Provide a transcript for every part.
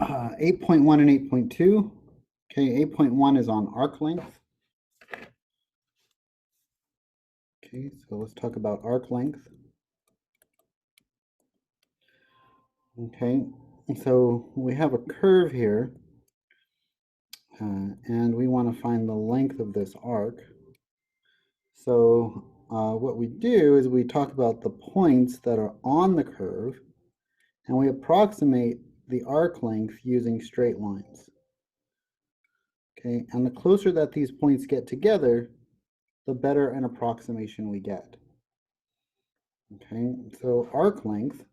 8.1 and 8.2. Okay, 8.1 is on arc length. Okay, so let's talk about arc length. Okay, so we have a curve here, and we want to find the length of this arc. So what we do is we talk about the points that are on the curve, and we approximate the arc length using straight lines. Okay, and the closer that these points get together, the better an approximation we get. Okay, so arc length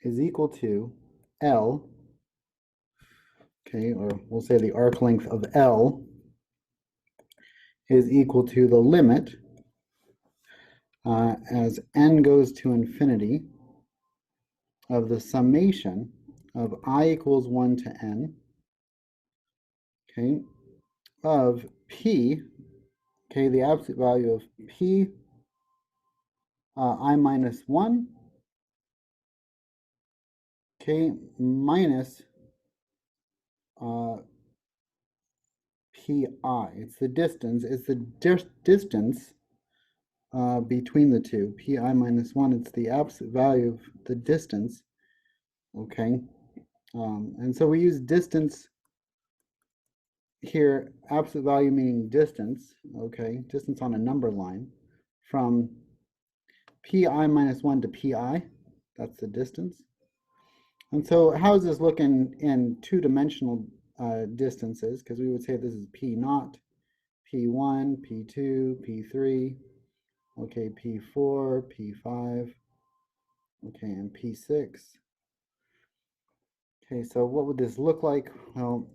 is equal to L, okay, or we'll say the arc length of L is equal to the limit as n goes to infinity of the summation of I equals 1 to n, okay, of P, okay, the absolute value of P I minus 1, okay, minus pi. It's the distance. It's the distance between the two. Pi minus 1, it's the absolute value of the distance. Okay. And so we use distance here, absolute value meaning distance. Okay. Distance on a number line from pi minus 1 to pi. That's the distance. And so how does this look in two-dimensional distances? Because we would say this is p naught, p1, p2, p3, okay, p4, p5, okay, and p6. Okay, so what would this look like? Well,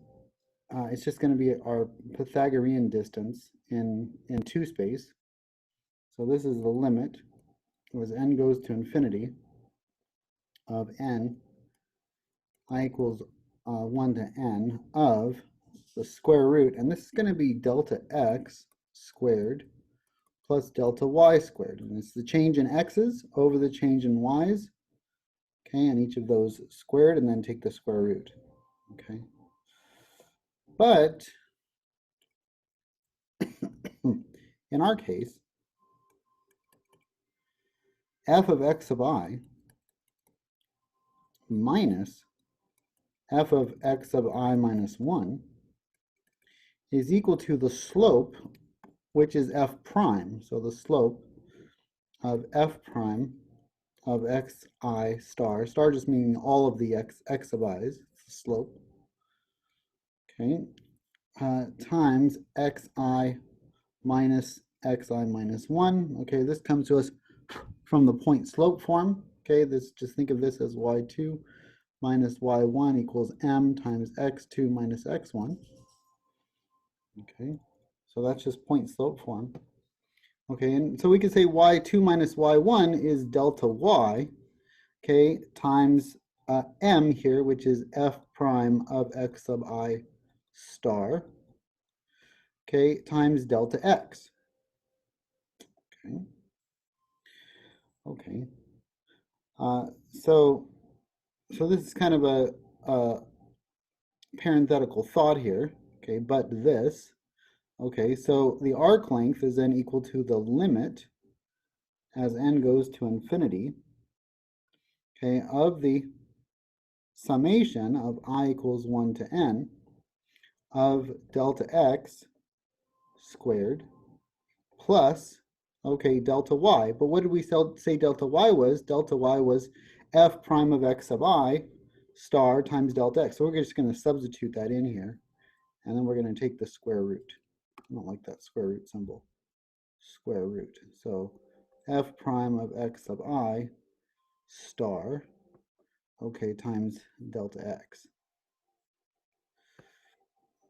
it's just going to be our Pythagorean distance in two space. So this is the limit as n goes to infinity of n I equals 1 to n of the square root, and this is going to be delta x squared plus delta y squared, and it's the change in x's over the change in y's, okay, and each of those squared, and then take the square root, okay. But in our case, f of x of I minus f of x of I minus 1 is equal to the slope, which is f prime. So the slope of f prime of xi star, star just meaning all of the x of i's, it's the slope, okay, times xi minus xi minus 1. Okay, this comes to us from the point slope form. Okay, this, just think of this as y2 minus y1 equals m times x2 minus x1. Okay, so that's just point slope form. Okay, and so we can say y2 minus y1 is delta y, okay, times m here, which is f prime of x sub I star, okay, times delta x. Okay, okay. So this is kind of a parenthetical thought here, okay, but this, okay, so the arc length is then equal to the limit as n goes to infinity, okay, of the summation of I equals 1 to n of delta x squared plus, okay, delta y. But what did we say delta y was? Delta y was f prime of x sub I star times delta x. So we're just going to substitute that in here, and then we're going to take the square root. I don't like that square root symbol. Square root. So f prime of x sub I star, okay, times delta x.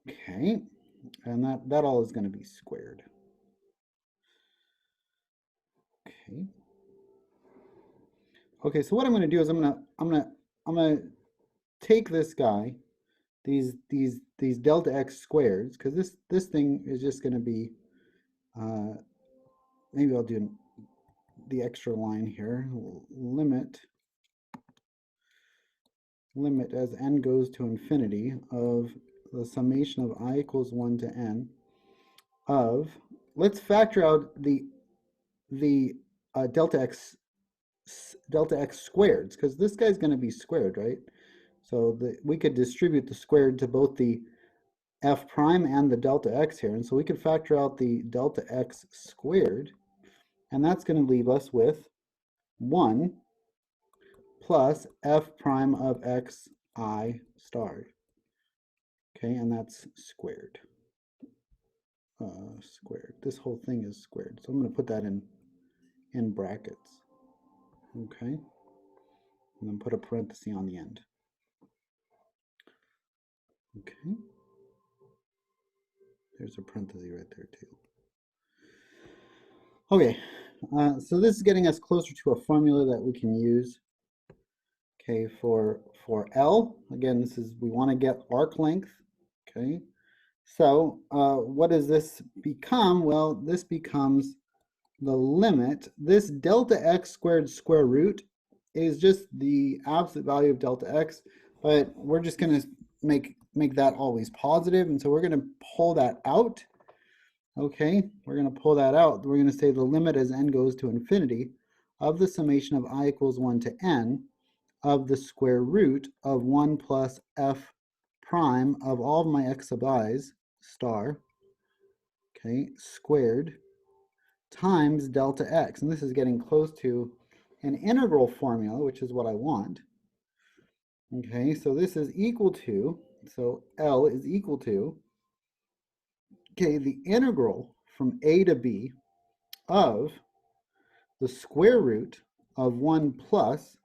Okay, and that all is going to be squared. Okay. Okay, so what I'm going to do is I'm going to take this guy, these delta x squareds, because this thing is just going to be, maybe I'll do the extra line here, limit limit as n goes to infinity of the summation of I equals 1 to n of, let's factor out the delta x squared, because this guy's going to be squared, right? So we could distribute the squared to both the f prime and the delta x here, and so we could factor out the delta x squared, and that's going to leave us with 1 plus f prime of x I star. Okay, and that's squared. Squared. This whole thing is squared, so I'm going to put that in brackets. Okay, and then put a parenthesis on the end. Okay, there's a parenthesis right there too. Okay, so this is getting us closer to a formula that we can use. Okay, for L, again, this is, we want to get arc length. Okay, so what does this become? Well, this becomes the limit. This delta x squared square root is just the absolute value of delta x, but we're just going to make that always positive, and so we're going to pull that out. Okay, we're going to pull that out. We're going to say the limit as n goes to infinity of the summation of I equals 1 to n of the square root of 1 plus f prime of all of my x sub i's star, okay, squared times delta x. And this is getting close to an integral formula, which is what I want. Okay, so this is equal to, so L is equal to, okay, the integral from a to b of the square root of 1 plus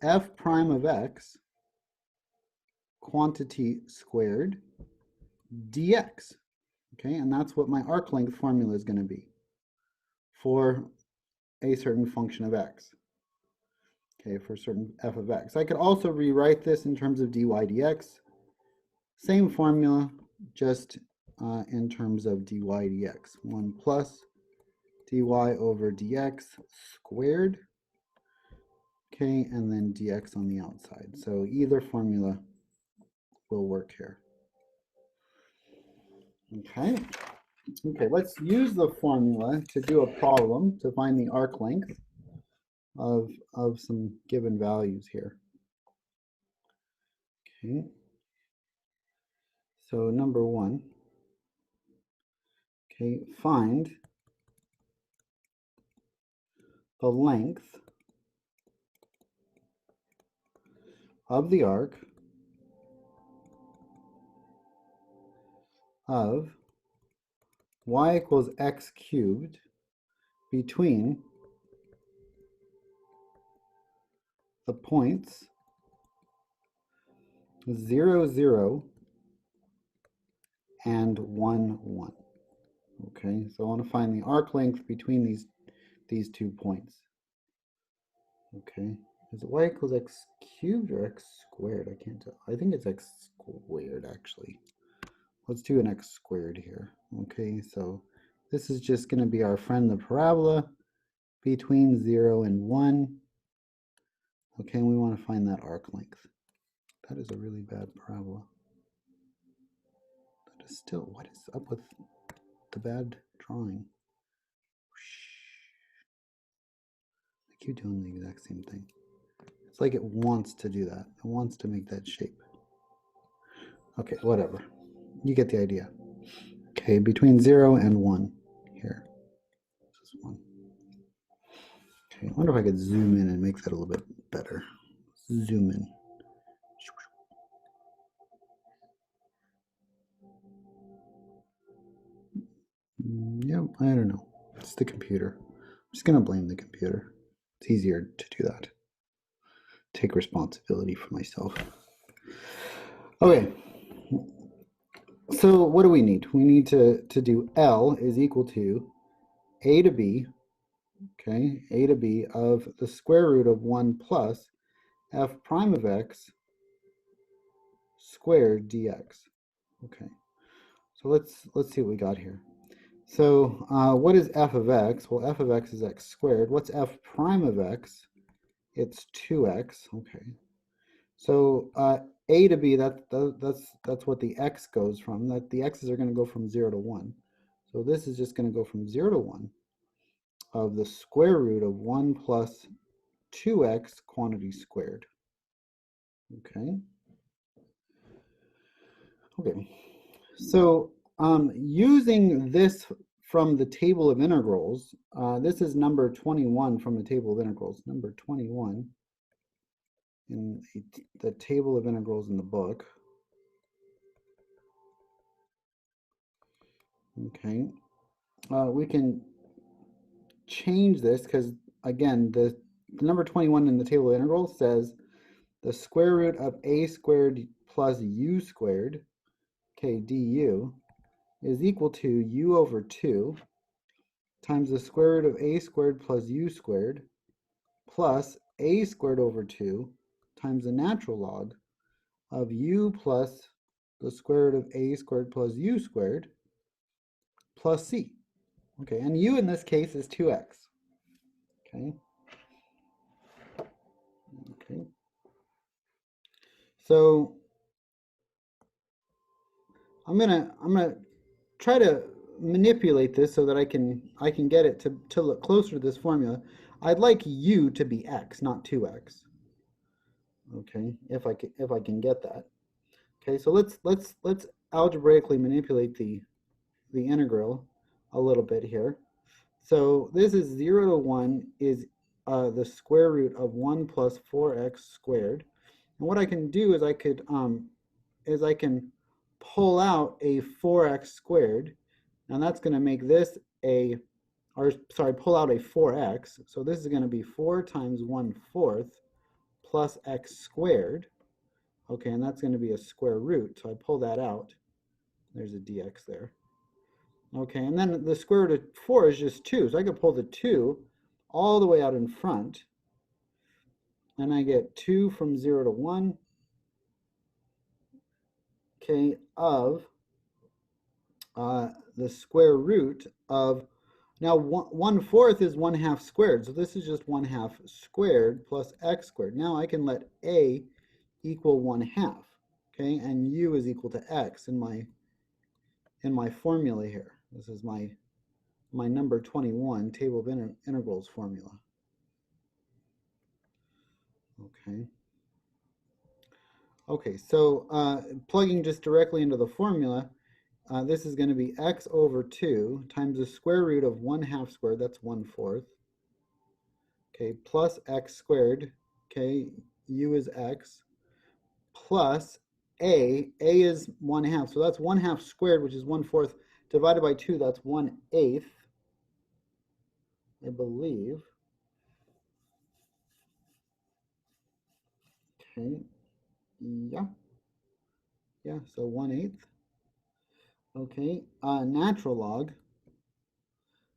f prime of x quantity squared dx. Okay, and that's what my arc length formula is going to be for a certain function of x. Okay, for a certain f of x. I could also rewrite this in terms of dy dx. Same formula, just in terms of dy dx. 1 plus dy over dx squared. Okay, and then dx on the outside. So either formula will work here. Okay. Okay, let's use the formula to do a problem to find the arc length of some given values here. Okay. So number 1, okay, find the length of the arc of y equals x cubed between the points 0, 0 and 1, 1. Okay, so I want to find the arc length between these 2 points. Okay, is it y equals x cubed or x squared? I can't tell. I think it's x squared actually. Let's do an x squared here. Okay, so this is just going to be our friend the parabola between 0 and 1. Okay, and we want to find that arc length. That is a really bad parabola. That is still, what is up with the bad drawing? I keep doing the exact same thing. It's like it wants to do that. It wants to make that shape. Okay, whatever. You get the idea. Okay, between 0 and 1 here. This is 1. Okay, I wonder if I could zoom in and make that a little bit better. Zoom in. Yep, I don't know. It's the computer. I'm just going to blame the computer. It's easier to do that. Take responsibility for myself. Okay. So what do we need? We need to do L is equal to a to b, okay, a to b of the square root of 1 plus f prime of x squared dx. Okay. So let's see what we got here. So what is f of x? Well, f of x is x squared. What's f prime of x? It's 2x. Okay. So a to b, that's what the x goes from. That the x's are going to go from 0 to 1. So this is just going to go from 0 to 1 of the square root of 1 plus 2x quantity squared. Okay. Okay. So using this from the table of integrals, this is number 21 from the table of integrals. Number 21 in the table of integrals in the book. Okay. We can change this because, again, the number 21 in the table of integrals says the square root of a squared plus u squared, okay, du, is equal to u over 2 times the square root of a squared plus u squared plus a squared over 2 times the natural log of u plus the square root of a squared plus u squared plus c. Okay, and u in this case is 2x. Okay. Okay. So I'm gonna try to manipulate this so that I can get it to look closer to this formula. I'd like u to be x, not 2x. Okay, if I can get that. Okay, so let's algebraically manipulate the integral a little bit here. So this is 0 to 1 is the square root of 1 plus 4x squared. And what I can do is I can pull out a 4x squared, and that's going to make this pull out a 4x. So this is going to be 4 times 1/4 plus x squared. Okay, and that's going to be a square root. So I pull that out. There's a dx there. Okay, and then the square root of 4 is just 2. So I could pull the 2 all the way out in front. And I get 2 from 0 to 1. Okay, of the square root of, now 1/4 is 1/2 squared. So this is just 1/2 squared plus x squared. Now I can let a equal 1/2. Okay, and u is equal to x in my formula here. This is my number 21 table of integrals formula. Okay. Okay, so plugging just directly into the formula, this is going to be x over 2 times the square root of 1/2 squared, that's 1/4. Okay, plus x squared, okay, u is x, plus a is 1/2, so that's 1/2 squared, which is 1/4, divided by 2, that's 1/8, I believe. Okay, yeah, so 1/8. Okay, natural log,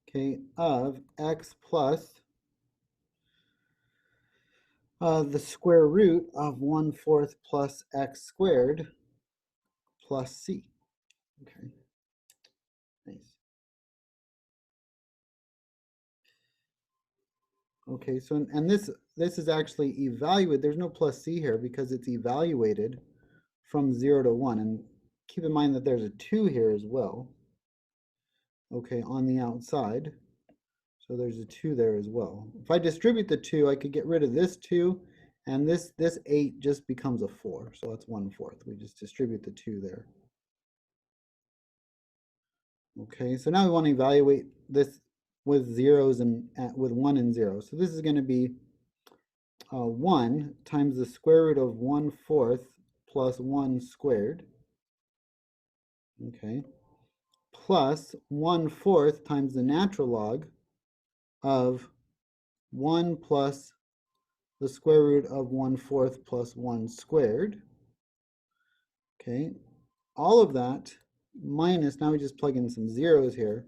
okay, of x plus the square root of 1/4 plus x squared plus c. Okay, nice. Okay, so and this is actually evaluated. There's no plus c here because it's evaluated from 0 to 1. And keep in mind that there's a 2 here as well. Okay, on the outside. So there's a 2 there as well. If I distribute the 2, I could get rid of this 2, and this 8 just becomes a 4. So that's 1/4. We just distribute the 2 there. Okay, so now we want to evaluate this with zeros and with 1 and 0. So this is going to be 1 times the square root of 1/4 plus 1 squared. Okay, plus 1/4 times the natural log of 1 plus the square root of 1/4 plus 1 squared. Okay, all of that minus, now we just plug in some zeros here.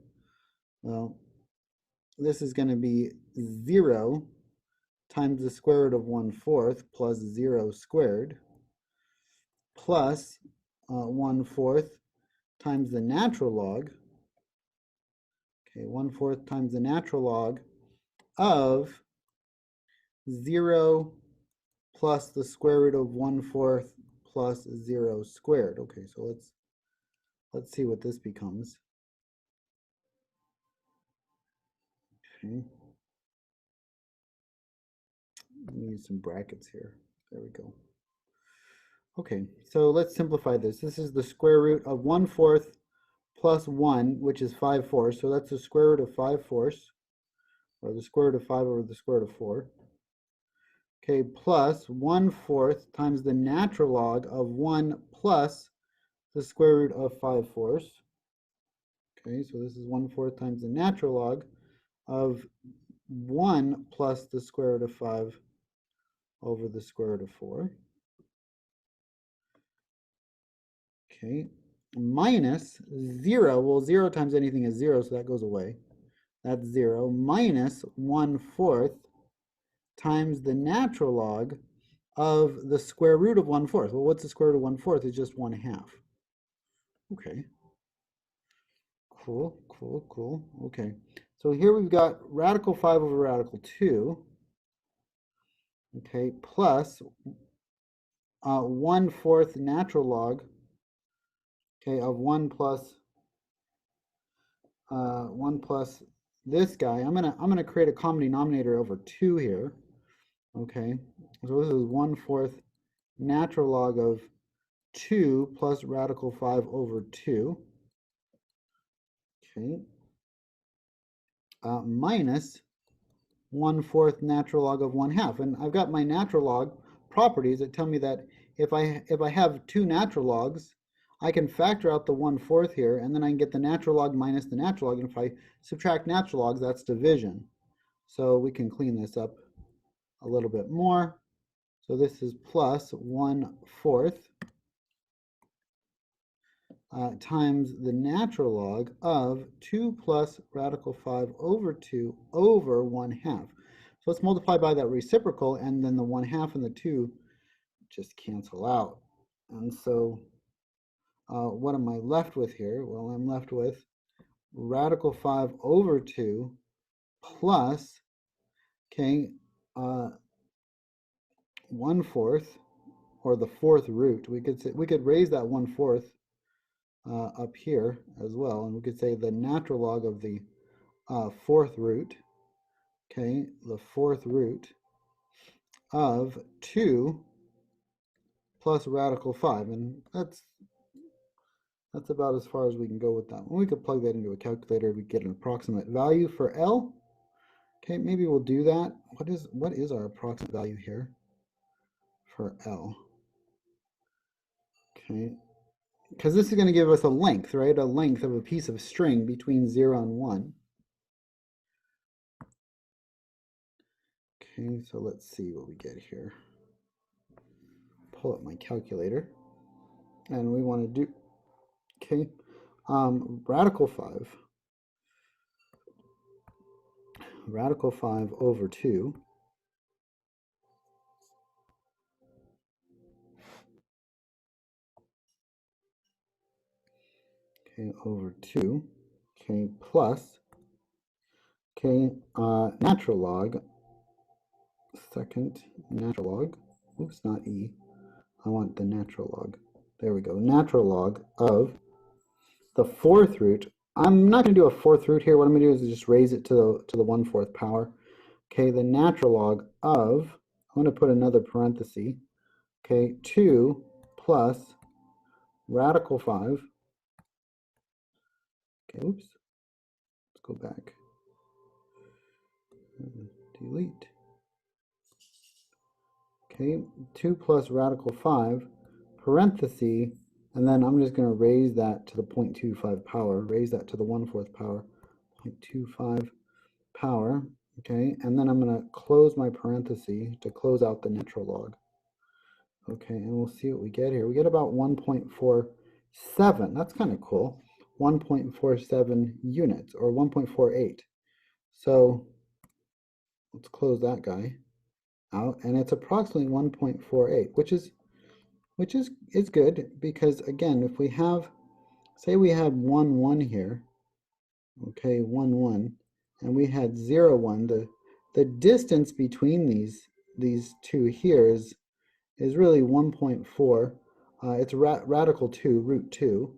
Well, this is going to be 0 times the square root of 1/4 plus 0 squared plus 1/4 times the natural log. Okay, 1/4 times the natural log of 0 plus the square root of 1/4 plus 0 squared. Okay, so let's see what this becomes. Okay. Let me use some brackets here. There we go. Okay, so let's simplify this. This is the square root of 1/4 plus 1, which is 5/4. So that's the square root of 5/4, or the square root of 5 over the square root of 4. Okay, plus 1/4 times the natural log of 1 plus the square root of 5/4. Okay, so this is 1/4 times the natural log of 1 plus the square root of 5 over the square root of 4. Okay, minus 0. Well, 0 times anything is 0, so that goes away. That's 0. Minus 1/4 times the natural log of the square root of 1/4. Well, what's the square root of 1/4? It's just 1/2. Okay. Cool, cool, cool. Okay. So here we've got radical 5 over radical 2. Okay, plus 1/4 natural log, okay, of 1 plus this guy. I'm gonna create a common denominator over 2 here. Okay, so this is 1/4 natural log of 2 plus radical 5 over 2. Okay, minus 1/4 natural log of 1/2, and I've got my natural log properties that tell me that if I have two natural logs, I can factor out the 1/4 here, and then I can get the natural log minus the natural log, and if I subtract natural logs, that's division. So we can clean this up a little bit more. So this is plus 1/4 times the natural log of 2 plus radical 5 over 2 over 1/2. So let's multiply by that reciprocal, and then the 1/2 and the 2 just cancel out. And so what am I left with here? Well, I'm left with radical 5 over 2 plus, okay, 1/4, or the 4th root. We could raise that 1/4 up here as well, and we could say the natural log of the 4th root, okay, the 4th root of 2 plus radical 5, and that's about as far as we can go with that one. We could plug that into a calculator. We get an approximate value for L. Okay, maybe we'll do that. What is our approximate value here for L? Okay, because this is going to give us a length, right? A length of a piece of string between 0 and 1. Okay, so let's see what we get here. Pull up my calculator, and we want to do, okay, radical 5 over 2, okay, over 2, okay, plus, okay, natural log, second natural log, oops, not E, I want the natural log, there we go, natural log of the 4th root. I'm not going to do a 4th root here. What I'm going to do is just raise it to the 1/4 power. Okay, the natural log of, I'm going to put another parenthesis, okay, 2 plus radical 5. Okay, oops, let's go back. Delete. Okay, 2 plus radical 5, parenthesis, and then I'm just going to raise that to the 0.25 power, raise that to the 1/4 power, 0.25 power, okay, and then I'm going to close my parenthesis to close out the natural log. Okay, and we'll see what we get here. We get about 1.47. That's kind of cool. 1.47 units, or 1.48. So let's close that guy out, and it's approximately 1.48, which is good, because again, if we have, say we had 1, 1 here, okay, 1, 1, and we had 0, 1, the distance between these two here is is really 1.4. It's radical 2, root 2,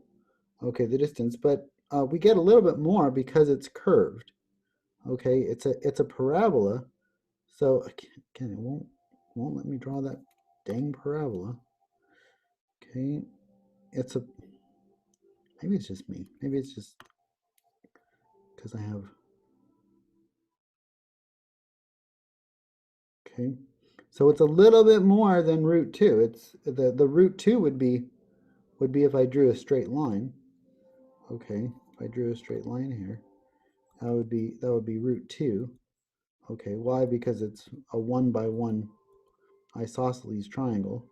okay, the distance, but we get a little bit more because it's curved, okay? It's a parabola, so again, it won't let me draw that dang parabola, okay? It's a, maybe it's just me, maybe it's just because I have, okay? So it's a little bit more than root 2. It's the root 2 would be if I drew a straight line. Okay, if I drew a straight line here, that would be root 2. Okay, why? Because it's a 1 by 1 isosceles triangle.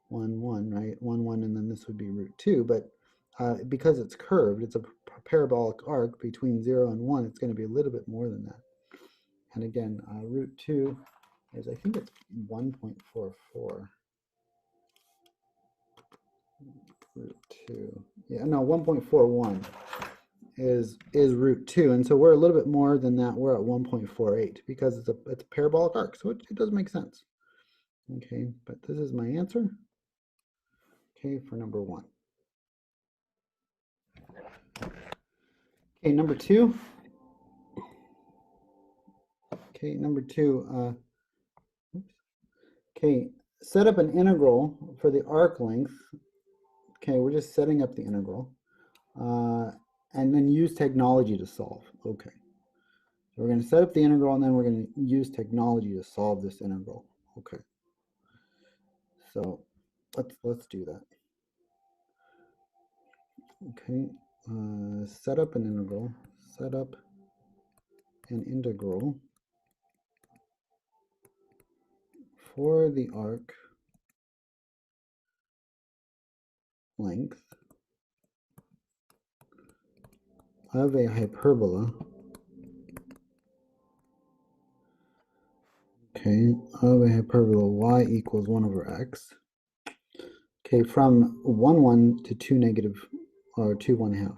1, 1, right? 1, 1, and then this would be root 2. But because it's curved, it's a parabolic arc between 0 and 1, it's going to be a little bit more than that. And again, root 2 is, I think it's 1.44. Root 2. Yeah, no, 1.41 is root 2. And so we're a little bit more than that. We're at 1.48 because it's a parabolic arc. So it does make sense. Okay, but this is my answer. Okay, for number 1. Okay, number 2. Okay, number 2. Okay, set up an integral for the arc length. Okay, we're just setting up the integral. And then use technology to solve. Okay. So we're going to set up the integral, and then we're going to use technology to solve this integral. Okay. So let's do that. Okay. Set up an integral. Set up an integral for the arc length of a hyperbola. Okay, of a hyperbola y equals 1 over x. Okay, from 1, 1 to 2 negative, or 2, 1/2.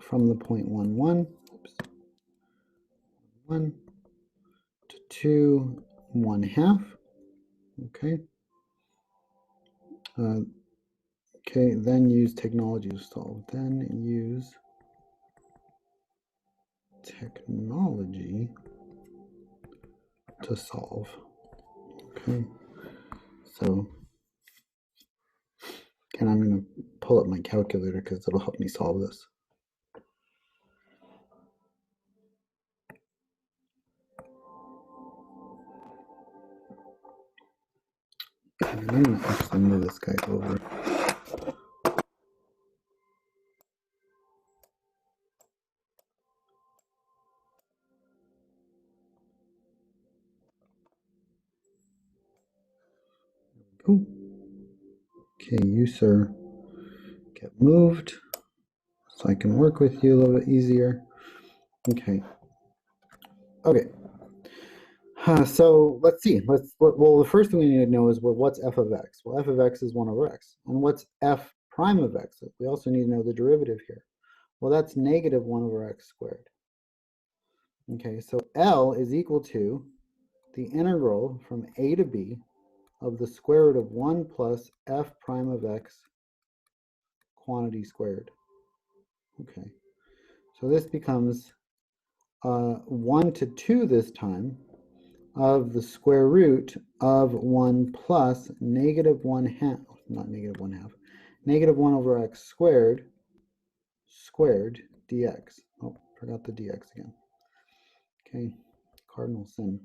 From the point 1, 1, oops, 1 to 2, 1/2. Okay. Okay, then use technology to solve. Then use technology to solve. Okay, so, and I'm going to pull up my calculator because it'll help me solve this. I'm going to actually move this guy over. Cool. Okay, you, sir, get moved so I can work with you a little bit easier. Okay. Okay. So let's see. Well, the first thing we need to know is, well, what's f of x? Well, f of x is 1 over x. And what's f prime of x? We also need to know the derivative here. Well, that's negative 1 over x squared. Okay, so L is equal to the integral from a to b of the square root of 1 plus f prime of x quantity squared. Okay, so this becomes 1 to 2 this time of the square root of 1 plus negative 1/2, not negative 1/2, negative 1 over x squared dx. Oh, forgot the dx again. Okay, cardinal sin.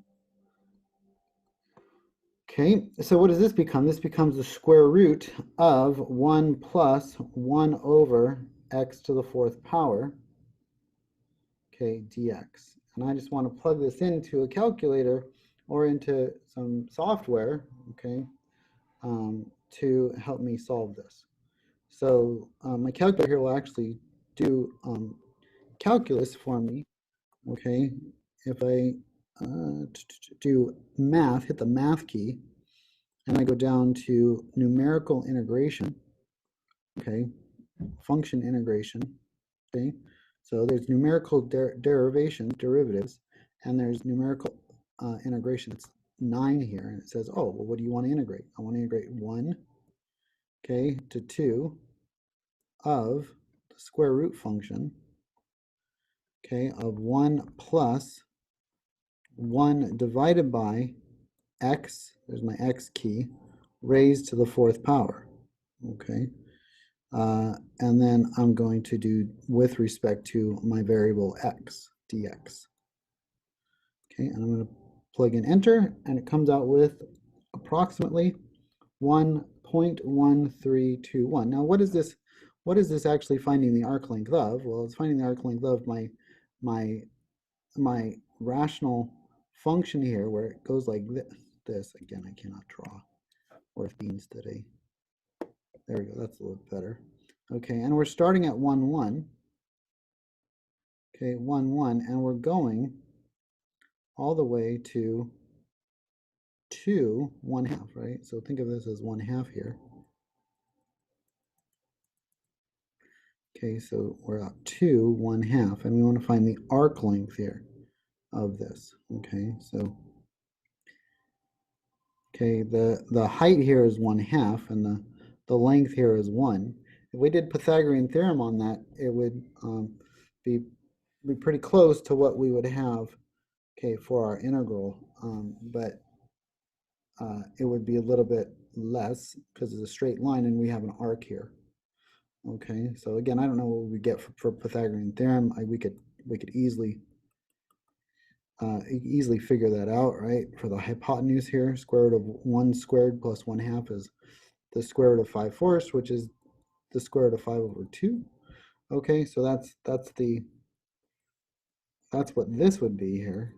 Okay, so what does this become? This becomes the square root of 1 plus 1 over x to the 4th power, okay, dx. And I just want to plug this into a calculator or into some software, okay, to help me solve this. So my calculator here will actually do calculus for me, okay? If I do math, hit the math key, and I go down to numerical integration, okay, function integration, okay? So there's numerical derivatives, and there's numerical integration. 9 here, and it says, oh, well, what do you want to integrate? I want to integrate 1, okay, to 2 of the square root function, okay, of 1 plus 1 divided by x, there's my x key, raised to the 4th power, okay? And then I'm going to do with respect to my variable x, dx. Okay, and I'm going to plug in enter, and it comes out with approximately 1.1321. Now, what is this? What is this actually finding the arc length of? Well, it's finding the arc length of my rational function here, where it goes like this. Again, I cannot draw worth beans today. There we go. That's a little better. Okay, and we're starting at 1, 1. Okay, 1, 1, and we're going all the way to 2, 1/2, right? So think of this as 1/2 here. Okay, so we're at 2, 1/2, and we want to find the arc length here of this. Okay, so okay, the height here is 1/2, and the length here is 1. If we did Pythagorean theorem on that, it would be pretty close to what we would have, okay, for our integral, but it would be a little bit less because it's a straight line and we have an arc here. Okay, so again, I don't know what we get for Pythagorean theorem. We could easily figure that out, right? For the hypotenuse here, square root of 1 squared plus 1/2 is the square root of 5/4, which is the square root of 5/2. Okay, so that's what this would be here,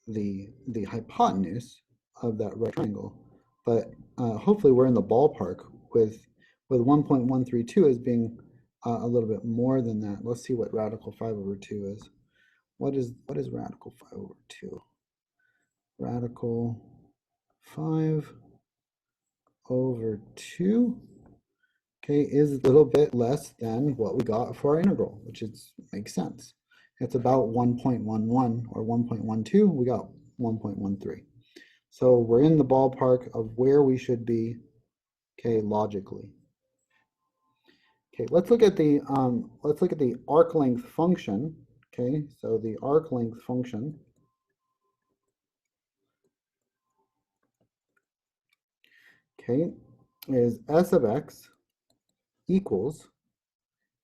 the hypotenuse of that right triangle. But hopefully we're in the ballpark with 1.132 as being a little bit more than that. Let's see what radical 5/2 is. What is radical 5/2? Radical 5/2, okay, is a little bit less than what we got for our integral, which makes sense. It's about 1.11 or 1.12. We got 1.13. So we're in the ballpark of where we should be, okay, logically. Okay, let's look at the arc length function. Okay, so the arc length function, okay, is s of x equals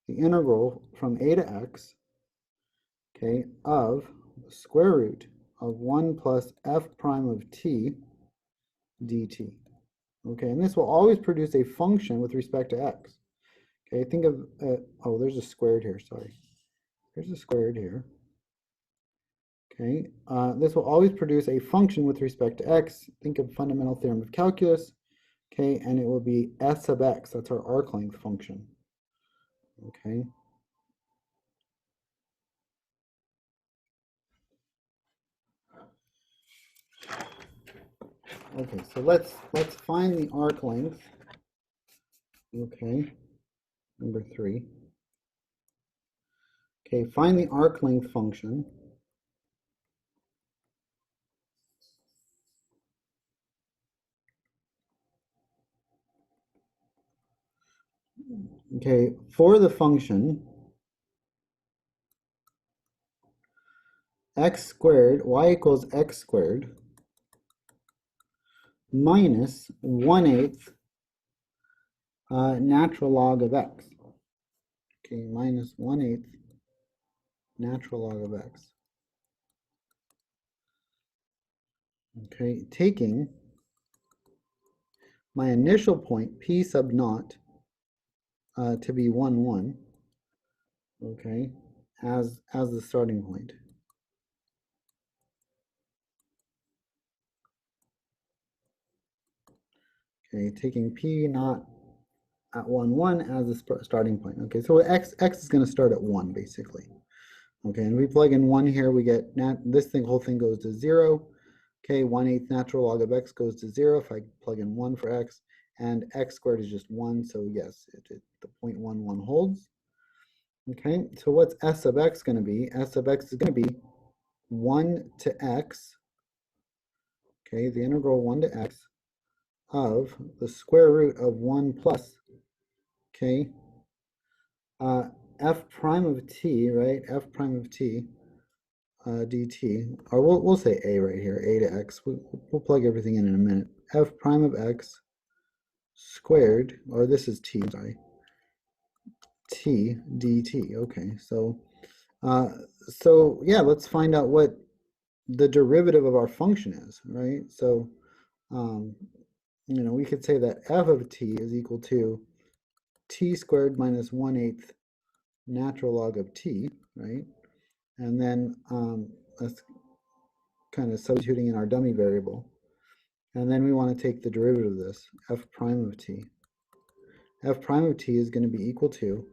the integral from a to x, okay, of the square root of 1 plus f prime of t dt. Okay, and this will always produce a function with respect to x. Okay, think of, oh, there's a squared here, sorry. There's a squared here. Okay, this will always produce a function with respect to x. Think of fundamental theorem of calculus. Okay, and it will be s sub x. That's our arc length function. Okay. Okay, so let's find the arc length. Okay, number 3. Okay, find the arc length function. Okay, for the function x squared, y equals x squared minus 1/8 natural log of x. Okay, minus 1/8 natural log of x. Okay, taking my initial point, p sub naught, to be 1, 1, okay, as the starting point. Okay, taking p naught at 1, 1 as the starting point. Okay, so x is going to start at 1, basically. Okay, and we plug in 1 here, we get this whole thing goes to 0. Okay, 1/8 natural log of x goes to 0 if I plug in 1 for x, and x squared is just 1, so yes, the 0.11 holds. Okay, so what's s of x going to be? S of x is going to be 1 to x okay, the integral 1 to x of the square root of 1 plus, okay, f prime of t, right, f prime of t, dt, or we'll say a right here, a to x, we'll plug everything in a minute, f prime of x squared, or this is t, sorry, t dt, okay, so yeah, let's find out what the derivative of our function is, right? So, you know, we could say that f of t is equal to t squared minus 1/8 natural log of t, right? And then that's kind of substituting in our dummy variable. And then we want to take the derivative of this, f prime of t. F prime of t is going to be equal to,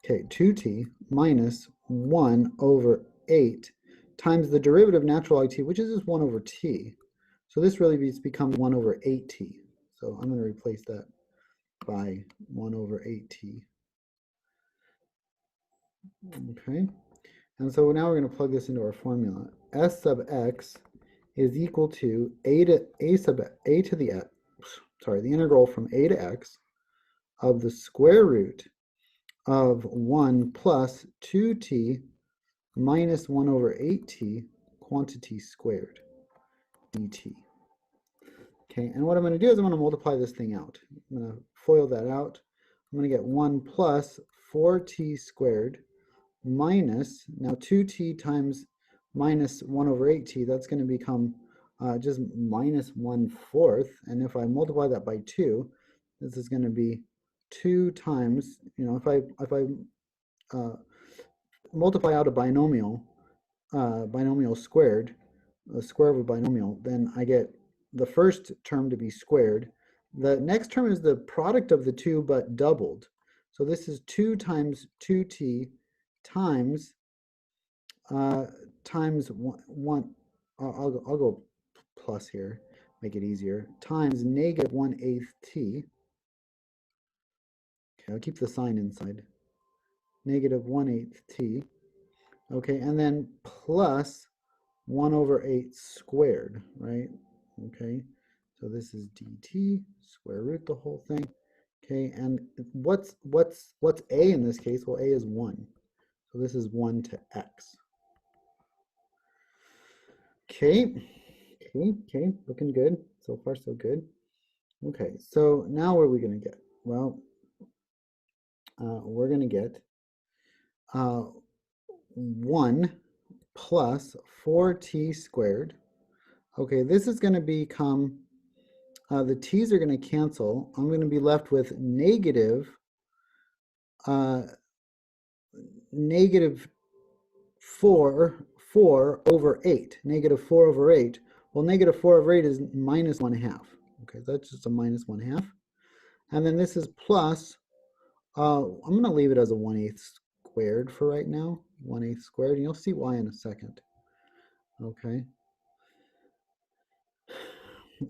okay, 2t minus 1 over 8 times the derivative of natural log t, which is just 1 over t. So this really becomes 1 over 8t. So I'm going to replace that by 1 over 8t. Okay, and so now we're going to plug this into our formula. S sub x is equal to the integral from a to x of the square root of 1 plus 2t minus 1 over 8t quantity squared dt. Okay, and what I'm going to do is I'm going to multiply this thing out. I'm going to FOIL that out. I'm going to get 1 plus 4t squared minus, now 2t times minus 1 over 8t, that's going to become just minus 1/4. And if I multiply that by 2, this is going to be 2 times, you know, if I multiply out a binomial squared, the square of a binomial, then I get the first term to be squared. The next term is the product of the two but doubled. So this is 2 times 2t times times one I'll go plus here, make it easier, times negative 1/8 t. Okay, I'll keep the sign inside. Negative 1/8 t. Okay, and then plus 1 over 8 squared, right? Okay, so this is dt, square root the whole thing. Okay, and what's a in this case? Well, a is 1. So this is 1 to x. Okay, looking good. So far, so good. Okay, so now what are we going to get? Well, we're going to get 1 plus 4t squared. Okay, this is going to become, the t's are going to cancel. I'm going to be left with negative 4 over 8. Negative 4 over 8. Well, negative 4 over 8 is minus 1/2. Okay, that's just a minus 1/2. And then this is plus, I'm going to leave it as a 1/8 squared for right now. 1/8 squared, and you'll see why in a second. Okay.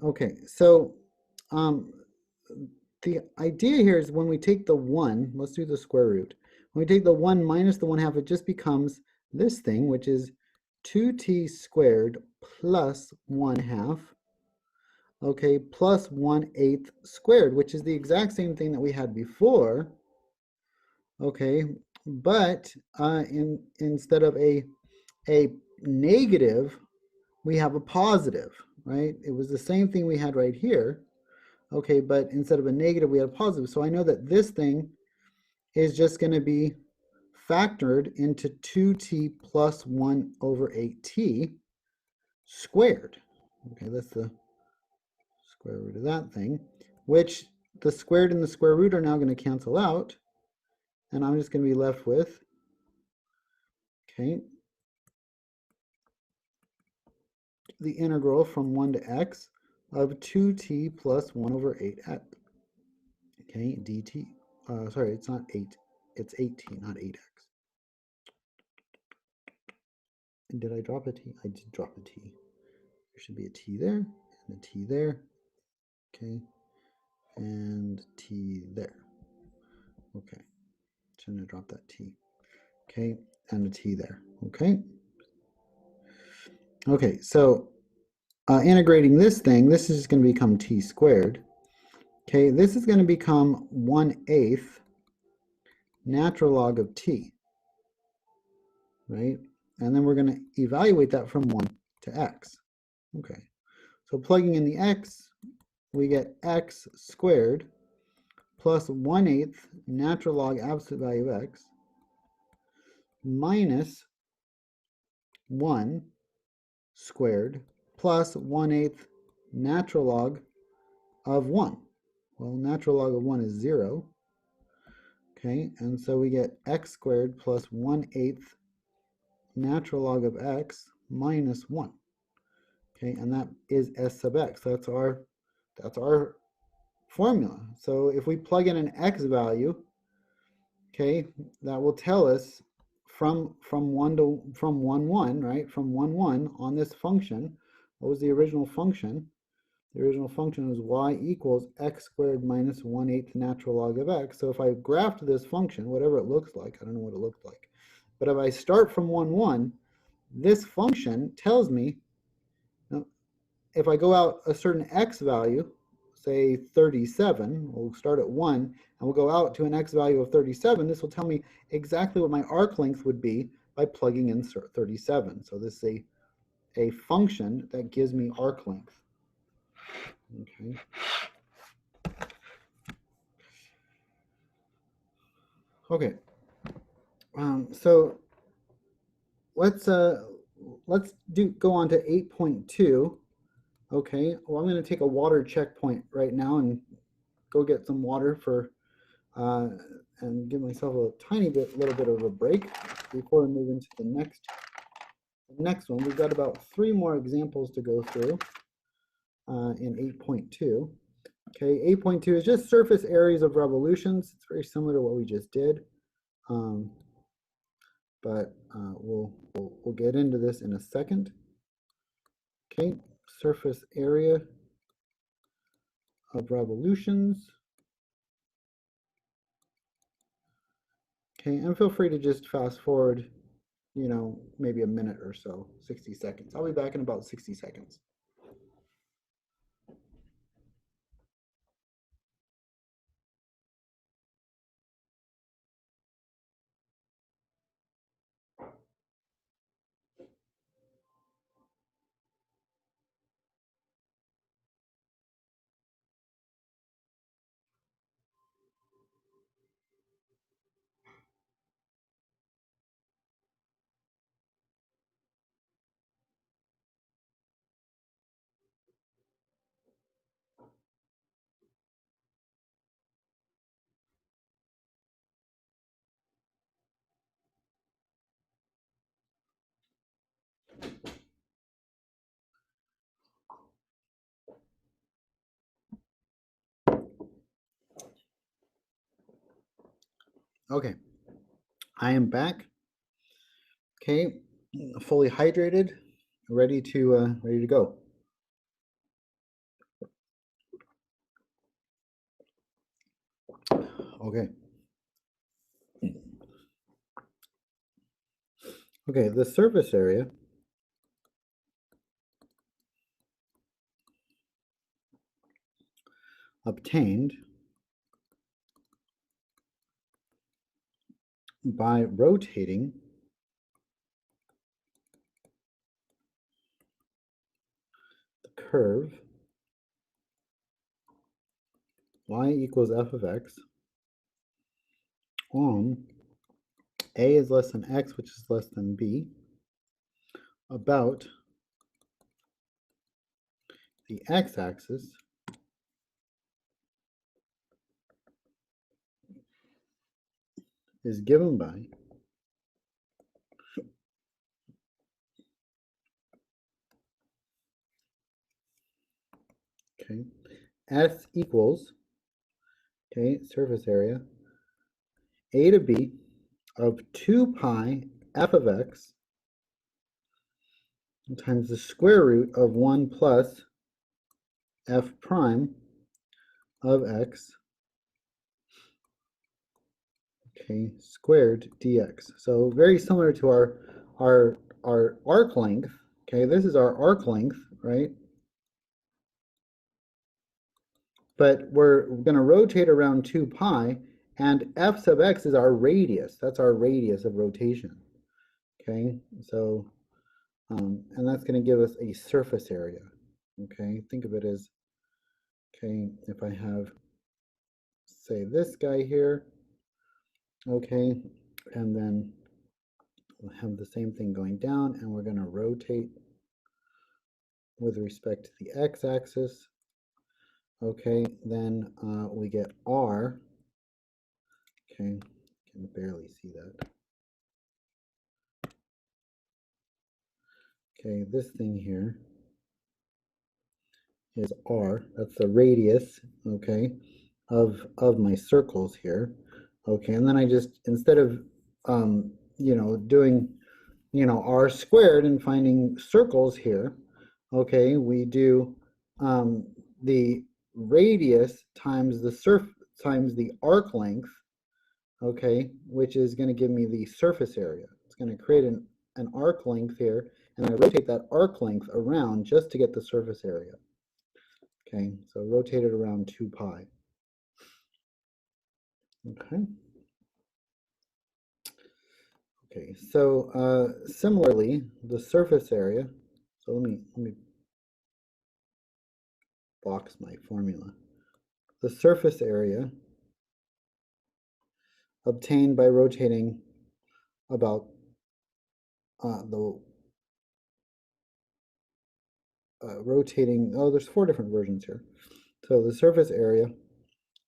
Okay, so the idea here is when we take the 1, let's do the square root. When we take the 1 minus the 1/2, it just becomes this thing, which is 2t squared plus 1/2, okay, plus 1/8 squared, which is the exact same thing that we had before, okay, but instead of a negative, we have a positive, right? It was the same thing we had right here, okay, but instead of a negative, we had a positive. So I know that this thing is just going to be factored into 2t plus 1 over 8t squared. Okay, that's the square root of that thing, which the squared and the square root are now going to cancel out, and I'm just going to be left with, okay, the integral from 1 to x of 2t plus 1 over 8x. Okay, dt. Sorry, it's not 8. It's 8t, not 8x. And did I drop a t? I did drop a t. There should be a t there, and a t there. Okay, and t there. Okay, shouldn't have dropped that t. Okay, and a t there. Okay. Okay, so integrating this thing, this is going to become t squared. Okay, this is going to become 1/8 natural log of t, right? And then we're going to evaluate that from 1 to x. Okay, so plugging in the x, we get x squared plus 1/8 natural log absolute value of x minus 1 squared plus 1/8 natural log of 1. Well, natural log of 1 is 0. Okay, and so we get x squared plus 1/8 natural log of x minus 1. Okay, and that is s sub x. That's our formula. So if we plug in an x value, okay, that will tell us from 1 to 1, right? From 1 on this function. What was the original function? The original function was y equals x squared minus 1/8 natural log of x. So if I graphed this function, whatever it looks like, I don't know what it looked like, but if I start from 1, this function tells me, if I go out a certain x value, say 37, we'll start at 1, and we'll go out to an x value of 37, this will tell me exactly what my arc length would be by plugging in 37. So this is a function that gives me arc length. Okay. Okay. So let's go on to 8.2. Okay. Well, I'm going to take a water checkpoint right now and go get some water for and give myself a little bit of a break before we move into the next one. We've got about 3 more examples to go through in 8.2. Okay, 8.2 is just surface areas of revolutions. It's very similar to what we just did, but we'll get into this in a second. Okay, surface area of revolutions. Okay, and feel free to just fast forward, maybe a minute or so, 60 seconds. I'll be back in about 60 seconds. Okay, I am back. Okay, fully hydrated, ready to go. Okay. Okay, the surface area obtained by rotating the curve y equals f of x on a is less than x, which is less than b, about the x-axis is given by S equals, surface area, a to b of 2 pi f of x times the square root of 1 plus f prime of x, squared dx. So very similar to our arc length. Okay, this is our arc length, right? but we're going to rotate around 2 pi, and f sub x is our radius. That's our radius of rotation. Okay, so, and that's going to give us a surface area. Okay, think of it as, okay, if I have, say, this guy here, okay, and then we'll have the same thing going down, and we're going to rotate with respect to the x-axis. Okay, then we get r. Okay, can barely see that. Okay, this thing here is r. That's the radius, okay, of my circles here. Okay, and then I just, instead of you know, doing, you know, r squared and finding circles here, okay, we do the radius times the arc length, okay, which is going to give me the surface area. It's going to create an arc length here, and I rotate that arc length around just to get the surface area. Okay, so rotate it around 2 pi. Okay. Okay, so similarly, the surface area, so let me box my formula. The surface area obtained by rotating about there's 4 different versions here. So the surface area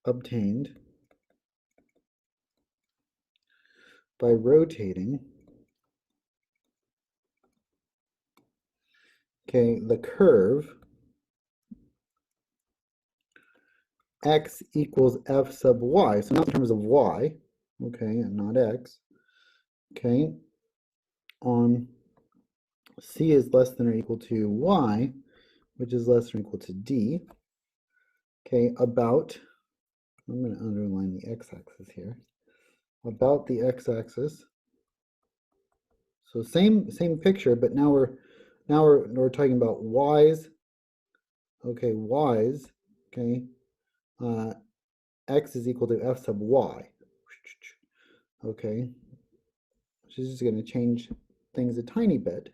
obtained by rotating, okay, the curve x equals f sub y. So now in terms of y, okay, and not x, okay, on c is less than or equal to y, which is less than or equal to d, okay, about, I'm going to underline the x-axis here, about the x-axis. So same picture, but now we're talking about y's, okay, y's, okay, x is equal to f sub y, okay, which is just going to change things a tiny bit,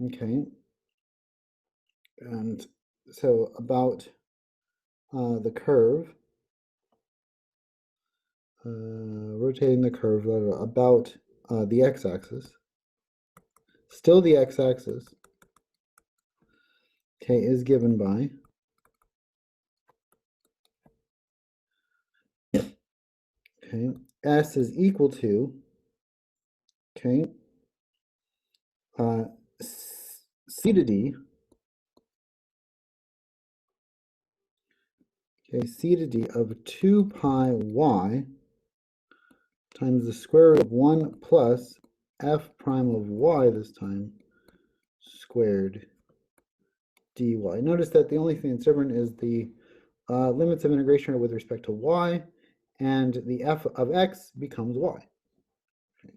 okay, and so about the curve, rotating the curve about the x-axis, still the x-axis, okay, is given by okay, s is equal to, okay, c to d, okay, c to d of 2 pi y times the square root of 1 plus f prime of y this time squared dy. Notice that the only thing that's different is the limits of integration are with respect to y, and the f of x becomes y. Okay.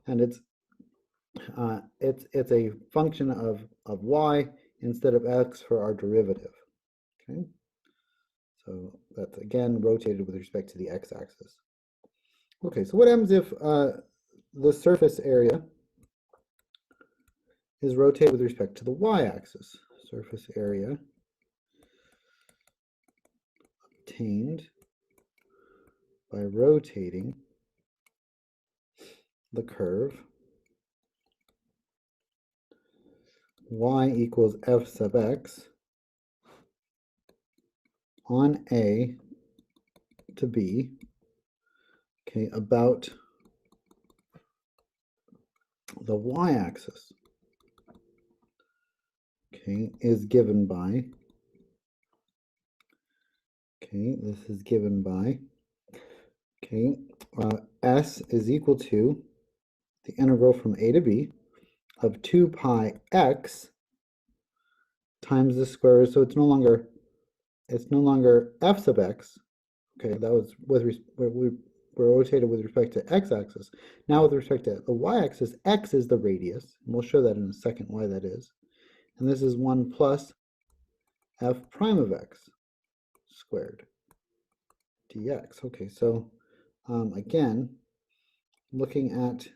And it's a function of y instead of x for our derivative. Okay, so that's again rotated with respect to the x-axis. Okay, so what happens if the surface area is rotated with respect to the y-axis? Surface area obtained by rotating the curve y equals f sub x on A to B, okay, about the y-axis, okay, is given by, okay, this is given by, okay, s is equal to the integral from A to B of 2 pi x times the square, so it's no longer f sub x, okay, that was we're rotated with respect to x-axis. Now with respect to the y-axis, x is the radius, and we'll show that in a second why that is. And this is 1 plus f prime of x squared dx. Okay, so again, looking at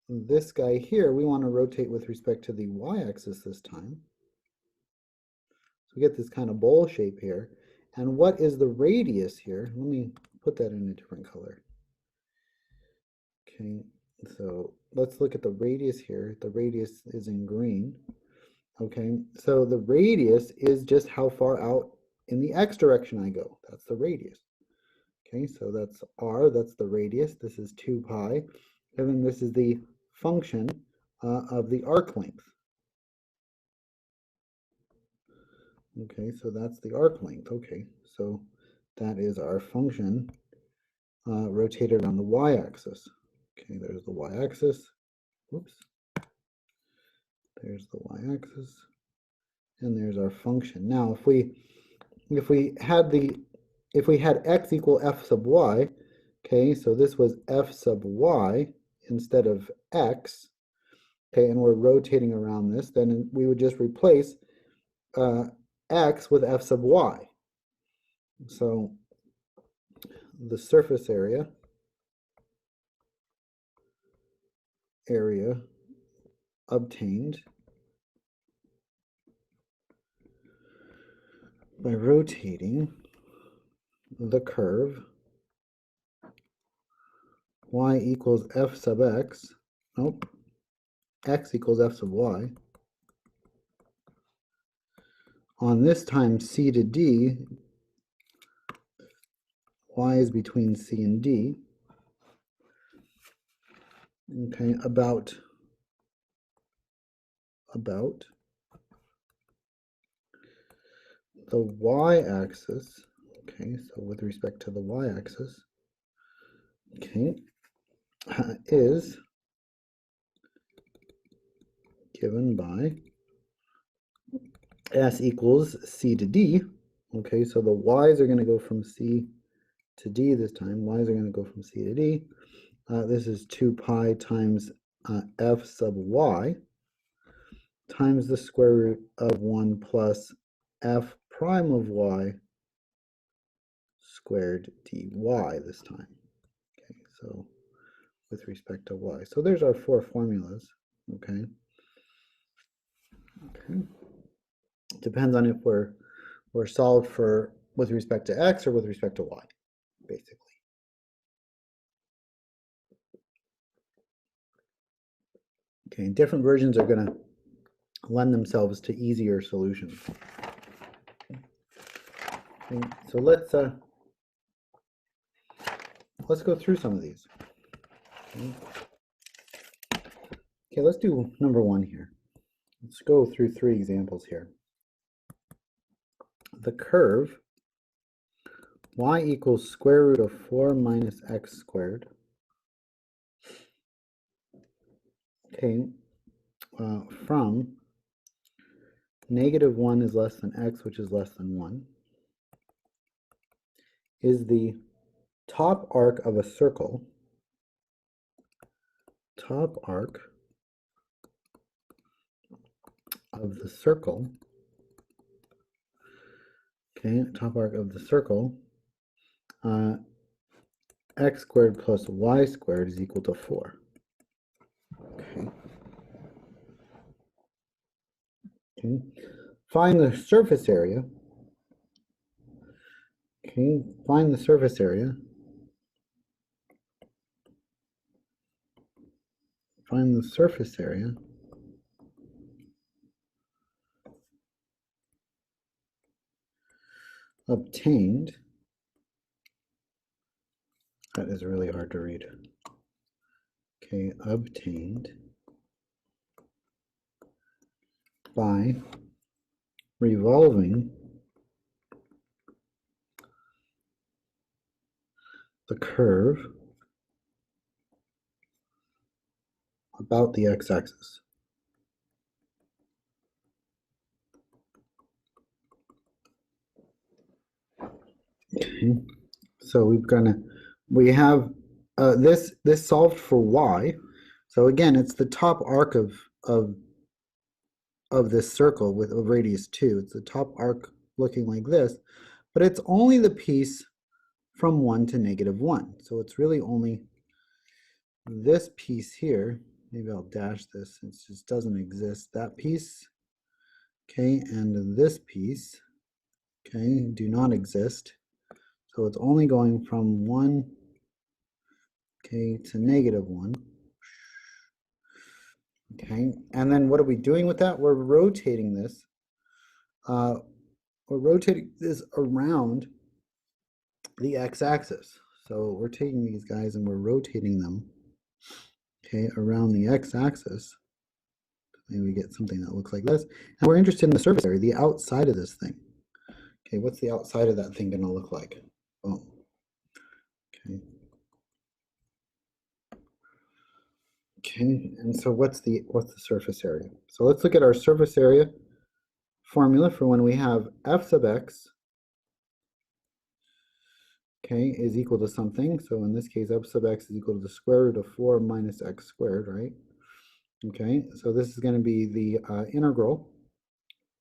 this guy here, we want to rotate with respect to the y-axis this time. So we get this kind of bowl shape here. And what is the radius here? Let me put that in a different color. Okay, so let's look at the radius here. The radius is in green. Okay, so the radius is just how far out in the x direction I go. That's the radius. Okay, so that's r, that's the radius. This is 2 pi. And then this is the function of the arc length. Okay, so that's the arc length. Okay, so that is our function rotated on the y-axis. Okay, there's the y-axis. Whoops. There's the y-axis, and there's our function. Now, if we had x equal f sub y, okay, so this was f sub y instead of x, okay, and we're rotating around this, then we would just replace x with f sub y. So the surface area obtained by rotating the curve y equals f sub x, x equals f sub y, on this time c to d, y is between c and d, okay, about the y-axis, okay, so with respect to the y-axis, okay, is given by s equals c to d, okay, so the y's are going to go from c to d this time, y's are going to go from c to d, this is 2 pi times f sub y times the square root of 1 plus f prime of y squared dy this time. Okay, so with respect to y. So there's our 4 formulas, okay? Okay. Depends on if we're solved for with respect to x or with respect to y, basically. Okay, different versions are going to lend themselves to easier solutions. Okay, so let's go through some of these. Okay, let's do number 1 here. Let's go through 3 examples here. The curve y equals square root of 4 minus x squared. Okay, from -1 is less than x, which is less than 1, is the top arc of a circle, top arc of the circle, okay, top arc of the circle, x squared plus y squared is equal to 4. Okay. Okay. Find the surface area. Okay, find the surface area. Find the surface area obtained. That is really hard to read. Okay, obtained by revolving the curve about the x-axis. Okay, so we have this solved for y. So again, it's the top arc of this circle with a radius 2. It's the top arc looking like this. but it's only the piece from 1 to -1. So it's really only this piece here. Maybe I'll dash this since it just doesn't exist. That piece, okay, and this piece, okay, do not exist. So it's only going from 1, okay, to -1. Okay, and then what are we doing with that? We're rotating this. We're rotating this around the x-axis. So we're taking these guys and we're rotating them, okay, around the x-axis. Maybe we get something that looks like this. And we're interested in the surface area, the outside of this thing. Okay, what's the outside of that thing going to look like? Boom. Okay. Okay, and so what's the surface area? So let's look at our surface area formula for when we have f sub x, okay, is equal to something. So in this case, f sub x is equal to the square root of 4 minus x squared, right? Okay, so this is going to be the integral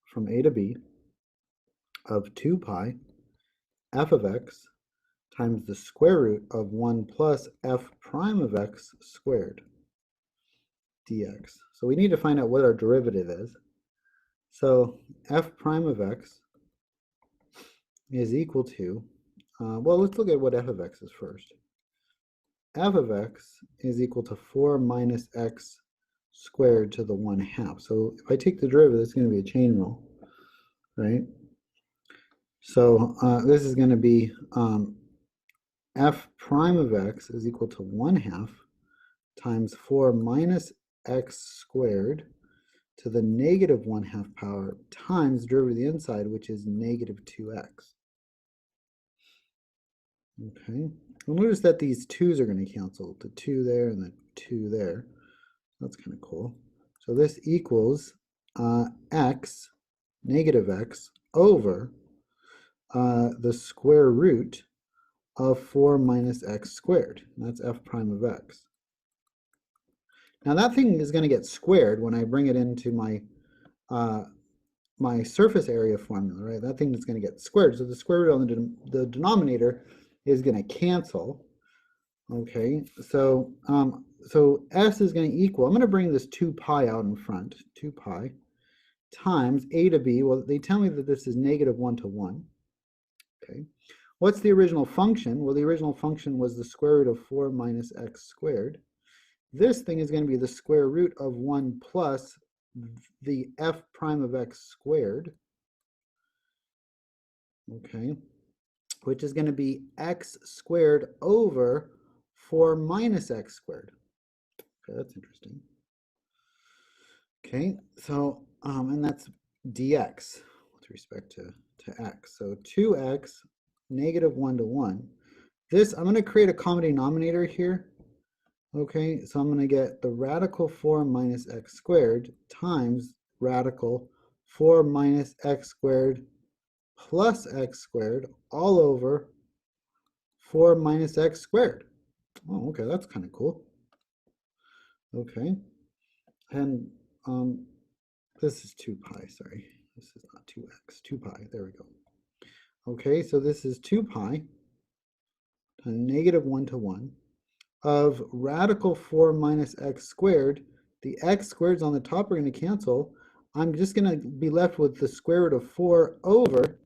from a to b of 2 pi f of x times the square root of 1 plus f prime of x squared dx. So we need to find out what our derivative is. So f prime of x is equal to, well, let's look at what f of x is first. F of x is equal to 4 minus x squared to the 1/2. So if I take the derivative, it's going to be a chain rule, right? So this is going to be f prime of x is equal to 1/2 times 4 minus x squared to the negative 1/2 power times the derivative of the inside, which is negative 2x. Okay, well, notice that these 2's are going to cancel, the 2 there and the 2 there. That's kind of cool. So this equals x, negative x, over the square root of 4 minus x squared. And that's f prime of x. Now that thing is going to get squared when I bring it into my my surface area formula, right? That thing is going to get squared. So the square root on the denominator is going to cancel. Okay, so so s is going to equal, I'm going to bring this 2 pi out in front, 2 pi times a to b. Well, they tell me that this is negative 1 to 1. Okay, what's the original function? Well, the original function was the square root of 4 minus x squared. This thing is going to be the square root of 1 plus the f prime of x squared, okay, which is going to be x squared over 4 minus x squared. Okay, that's interesting. Okay, so, and that's dx with respect to x. So 2x, negative 1 to 1. This, I'm going to create a common denominator here. Okay, so I'm going to get the radical 4 minus x squared times radical 4 minus x squared plus x squared all over 4 minus x squared. Oh, okay, that's kind of cool. Okay, and this is 2 pi, sorry. This is not 2x, 2 pi, there we go. Okay, so this is 2 pi to negative 1 to 1 of radical 4 minus x squared. The x squareds on the top are going to cancel. I'm just going to be left with the square root of 4 over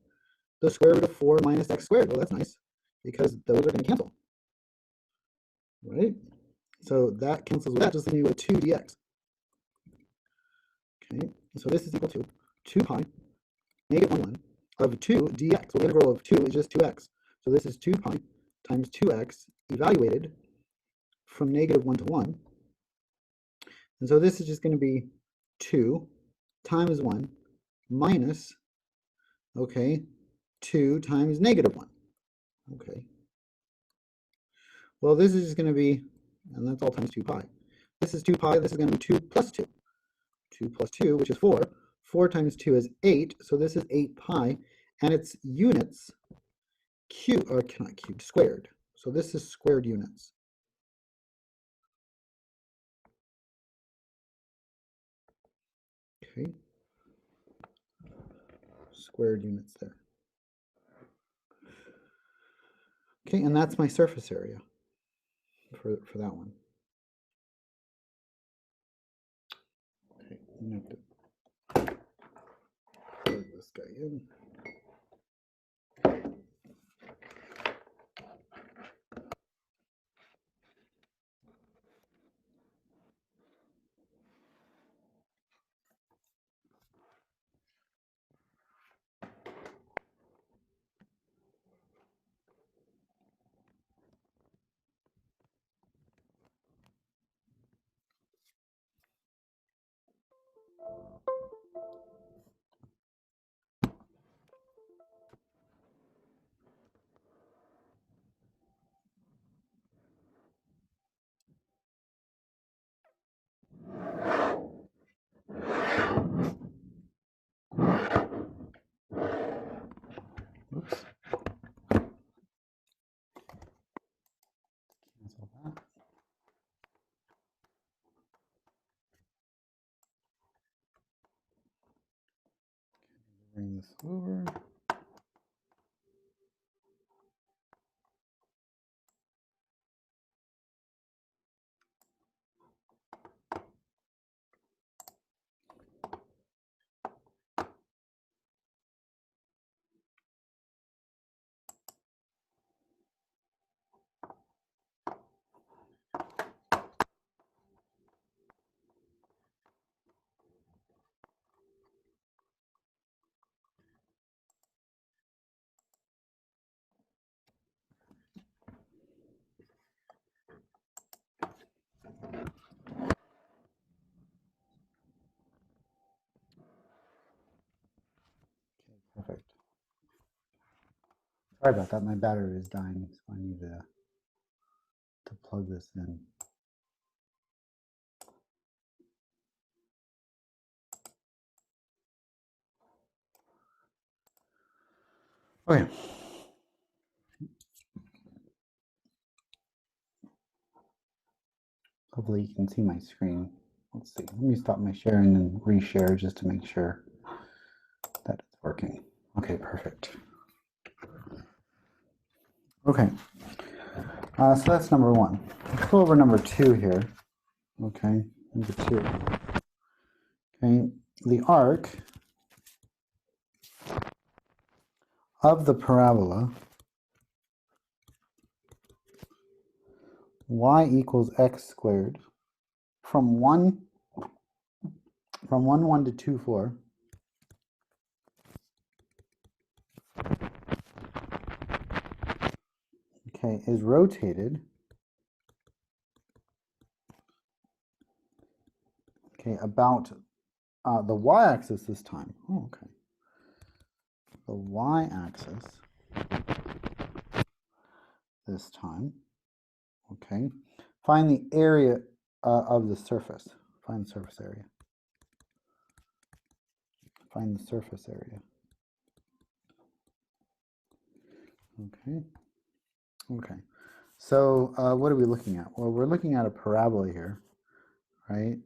the square root of 4 minus x squared. Well, that's nice, because those are going to cancel, right? So that cancels with that, just leaving me with 2 dx. Okay, so this is equal to 2 pi, negative 1 of 2 dx. Well, the integral of 2 is just 2x. So this is 2 pi times 2x evaluated from negative 1 to 1. And so this is just going to be 2 times 1 minus, okay, 2 times negative 1. Okay. Well, this is just going to be, and that's all times 2 pi. This is 2 pi. This is going to be 2 plus 2. 2 plus 2, which is 4. 4 times 2 is 8. So this is 8 pi. And its units, squared. So this is squared units. Okay. Squared units there. Okay, and that's my surface area for that one. Okay, I'm gonna have to plug this guy in. Oops. Cancel that. Bring this over. Perfect. Sorry about that. My battery is dying, so I need to plug this in. Okay. Hopefully you can see my screen. Let's see. Let me stop my sharing and reshare just to make sure that it's working. Okay, perfect. Okay. So that's number one. Let's go over number two here. Okay, number two. Okay, the arc of the parabola y equals x squared from 1 to 2 4 okay is rotated okay about the y-axis this time. Oh, okay, the y-axis this time. Okay, find the area of the surface. Find the surface area. Find the surface area. Okay. Okay. So what are we looking at? Well, we're looking at a parabola here, right?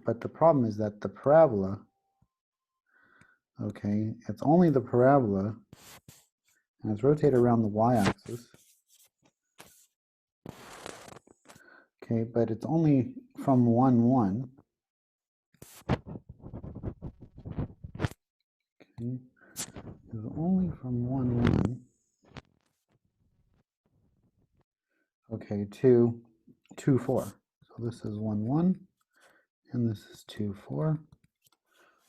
But the problem is that the parabola, okay, it's only the parabola, and it's rotated around the y-axis. Okay, but it's only from 1, 1. Okay, it's only from 1, 1. Okay, to 2, 4. So this is 1, 1, and this is 2, 4.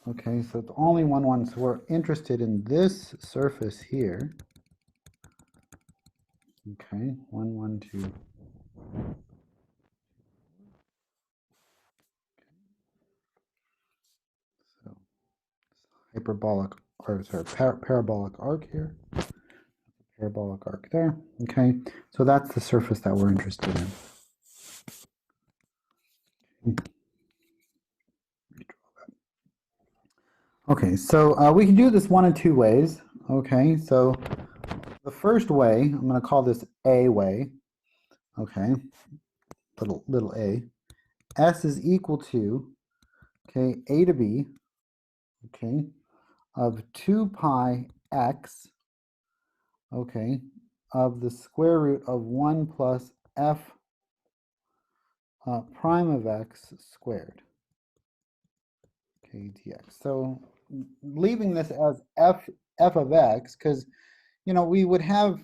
Okay, so it's only 1, 1. So we're interested in this surface here. Okay, 1, 1, 2. So hyperbolic, or sorry, parabolic arc here. Parabolic arc there. Okay, so that's the surface that we're interested in. Okay, so we can do this one of two ways. Okay, so the first way, I'm going to call this A way. Okay, little a. S is equal to, okay, A to B, okay, of 2 pi x, okay, of the square root of 1 plus f prime of x squared. Okay, dx. So leaving this as f of x, because, you know, we would have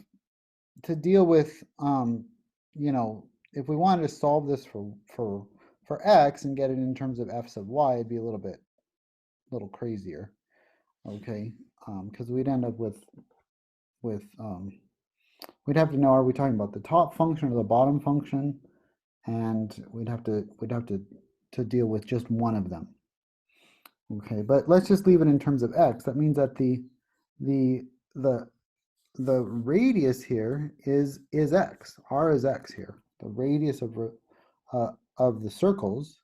to deal with, you know, if we wanted to solve this for x and get it in terms of f sub y, it'd be a little crazier, okay? Because we'd end up with we'd have to know, are we talking about the top function or the bottom function? And we'd have to deal with just one of them. Okay, but let's just leave it in terms of x. That means that the radius here is x. R is x here. The radius of the circles,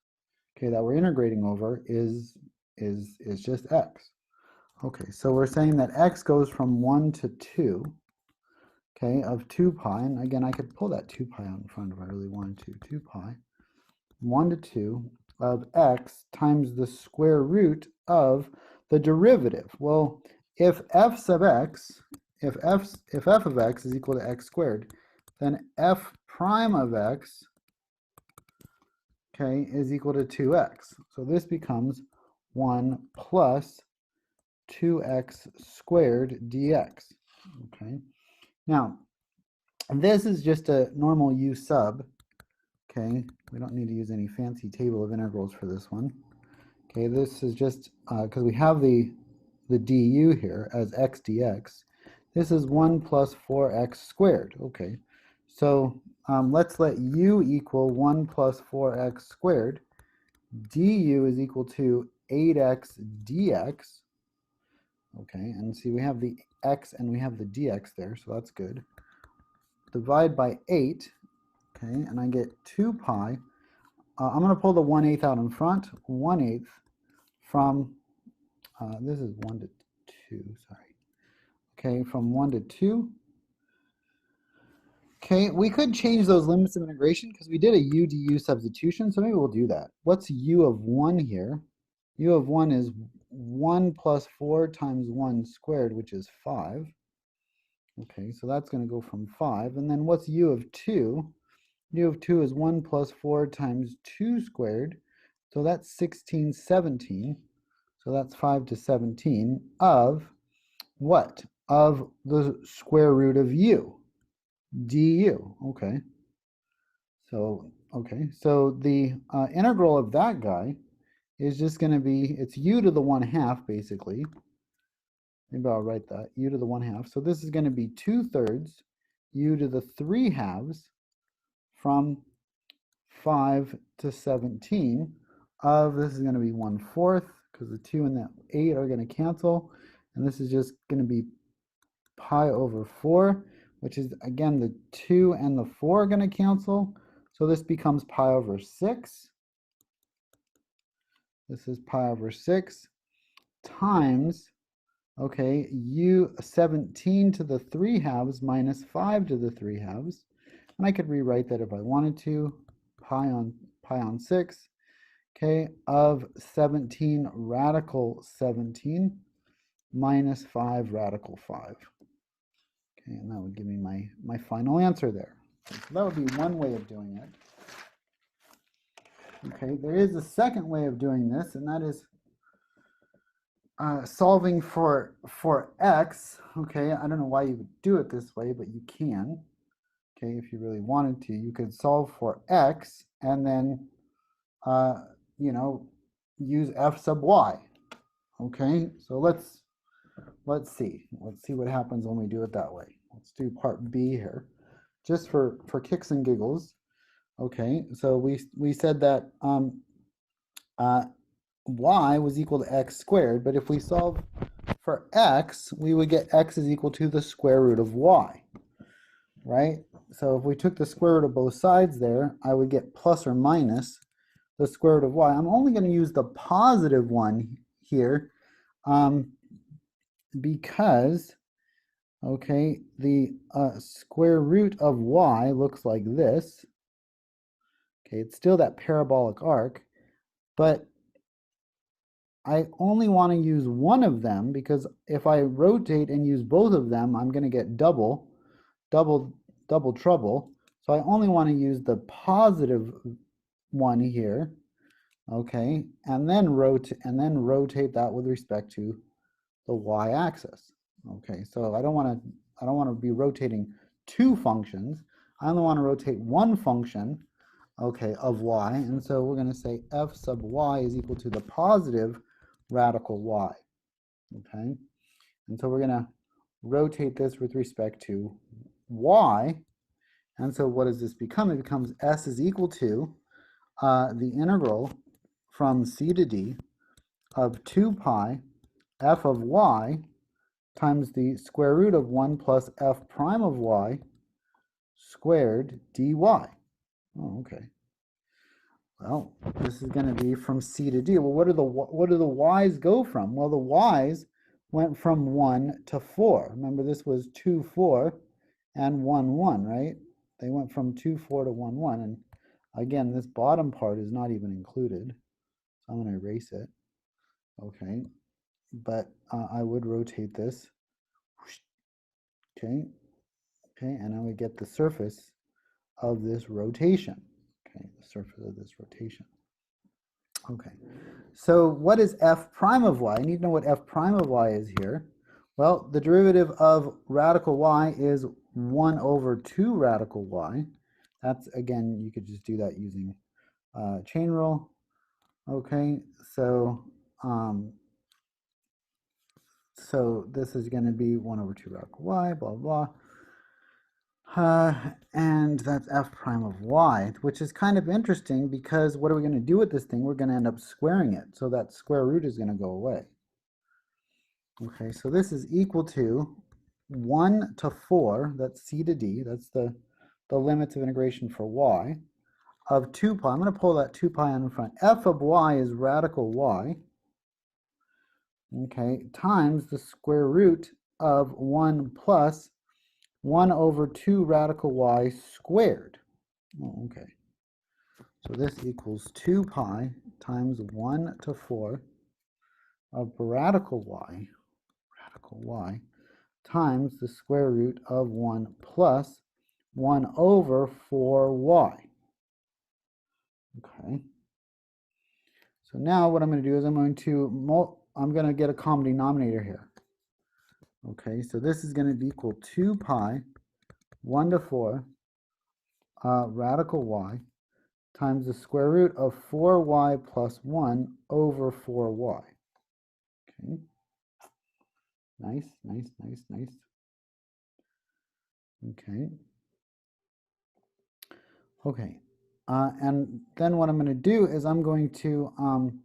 okay, that we're integrating over is just x. Okay, so we're saying that x goes from 1 to 2, okay, of 2 pi, and again, I could pull that 2 pi out in front if I really wanted to. 2 pi, 1 to 2 of x times the square root of the derivative. Well, if f sub x, if f of x is equal to x squared, then f prime of x, okay, is equal to 2x. So this becomes 1 plus 2x squared dx. Okay. Now, this is just a normal u sub. Okay, we don't need to use any fancy table of integrals for this one. Okay, this is just because we have the du here as x dx. This is 1 plus 4x squared. Okay, so let's let u equal 1 plus 4x squared. Du is equal to 8x dx. Okay, and see, we have the x and we have the dx there, so that's good. Divide by 8, okay, and I get 2 pi. I'm going to pull the 1/8 out in front. 1/8 from, this is 1 to 2, sorry. Okay, from 1 to 2. Okay, we could change those limits of integration because we did a u du substitution, so maybe we'll do that. What's u of 1 here? U of 1 is 1 plus 4 times 1 squared, which is 5. Okay, so that's going to go from 5. And then what's u of 2? U of 2 is 1 plus 4 times 2 squared. So that's 16, 17. So that's 5 to 17 of what? Of the square root of u, du. Okay. So the integral of that guy is just going to be, it's u to the 1/2 basically. Maybe I'll write that, u to the 1/2. So this is going to be 2/3 u to the 3/2 from 5 to 17 of, this is going to be 1/4 because the 2 and the 8 are going to cancel. And this is just going to be pi over 4, which is, again, the 2 and the 4 are going to cancel. So this becomes pi over 6. This is pi over 6 times, okay, u 17 to the 3/2 minus 5 to the 3/2. And I could rewrite that if I wanted to, pi on 6, okay, of 17 radical 17 minus 5 radical 5. Okay, and that would give me my final answer there. Okay, so that would be one way of doing it. Okay, there is a second way of doing this, and that is solving for x. Okay, I don't know why you would do it this way, but you can. Okay, if you really wanted to, you could solve for x and then, you know, use f sub y. Okay, so let's see. Let's see what happens when we do it that way. Let's do part B here, just for kicks and giggles. Okay, so we said that y was equal to x squared, but if we solve for x, we would get x is equal to the square root of y, right? So if we took the square root of both sides there, I would get plus or minus the square root of y. I'm only going to use the positive one here because, okay, the square root of y looks like this. Okay, it's still that parabolic arc, but I only want to use one of them because if I rotate and use both of them, I'm going to get double. double trouble. So I only want to use the positive one here, okay, and then rotate that with respect to the y-axis. Okay, so I don't want to be rotating two functions. I only want to rotate one function, okay, of y, and so we're going to say f sub y is equal to the positive radical y. Okay, and so we're going to rotate this with respect to y, and so what does this become? It becomes s is equal to the integral from c to d of 2 pi f of y times the square root of 1 plus f prime of y squared dy. Oh, okay. Well, this is going to be from c to d. Well, what do the y's go from? Well, the y's went from 1 to 4. Remember, this was 2, 4, and 1, 1, right? They went from 2, 4 to 1, 1. And again, this bottom part is not even included. So I'm going to erase it. Okay. But I would rotate this. Okay. Okay. And now we get the surface of this rotation. Okay. The surface of this rotation. Okay. So what is f prime of y? I need to know what f prime of y is here. Well, the derivative of radical y is 1 over 2 radical y. That's, again, you could just do that using chain rule. Okay, so this is going to be 1 over 2 radical y, blah, blah. And that's f prime of y, which is kind of interesting because what are we going to do with this thing? We're going to end up squaring it, so that square root is going to go away. Okay, so this is equal to 1 to 4, that's c to d, that's the limits of integration for y, of 2 pi. I'm going to pull that 2 pi on in front. F of y is radical y, okay, times the square root of 1 plus 1 over 2 radical y squared. Oh, okay. So this equals 2 pi times 1 to 4 of radical y times the square root of 1 plus 1 over 4y. Okay. So now what I'm going to do is I'm going to get a common denominator here. Okay, so this is going to be equal 2 pi 1 to 4 radical y times the square root of 4y plus 1 over 4y. Okay. Nice, nice, nice, nice. Okay. Okay. And then what I'm going to do is I'm going to, I'm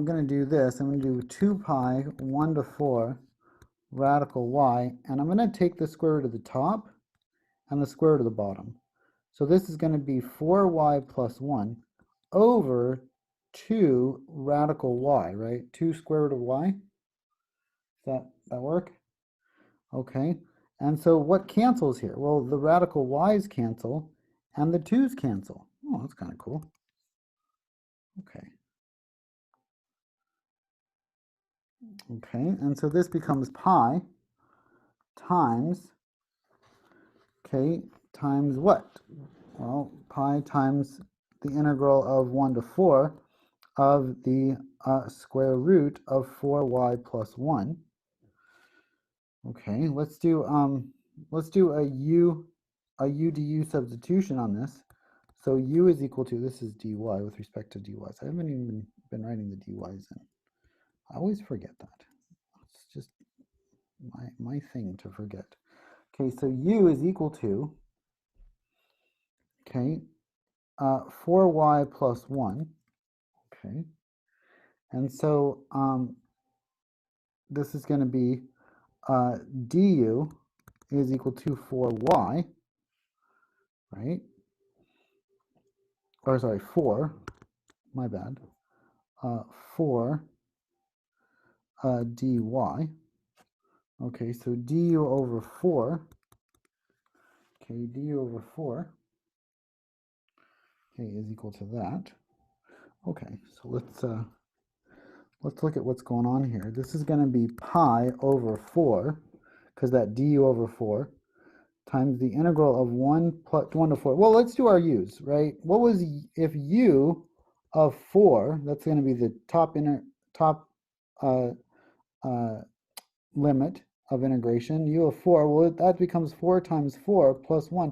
going to do this. I'm going to do 2 pi 1 to 4 radical y, and I'm going to take the square root of the top and the square root of the bottom. So this is going to be 4y plus 1 over 2 radical y, right? 2 square root of y. Does that work? Okay. And so what cancels here? Well, the radical y's cancel and the 2's cancel. Oh, that's kind of cool. Okay. Okay, and so this becomes pi times, okay, times what? Well, pi times the integral of 1 to 4 of the square root of 4y plus 1. Okay, let's do a u du substitution on this. So u is equal to, this is dy with respect to dy. So I haven't even been writing the dy's in. I always forget that. It's just my thing to forget. Okay, so u is equal to, okay, 4y plus 1. Okay, and so this is going to be du is equal to 4y, right? Or sorry, 4, my bad, 4 dy. Okay, so du over 4, okay, du over 4, okay, is equal to that. Okay, so let's look at what's going on here. This is going to be pi over 4, because that du over 4, times the integral of 1 to 4. Well, let's do our u's, right? What was, if u of 4, that's going to be the top limit of integration, u of 4, well, that becomes 4 times 4 plus 1.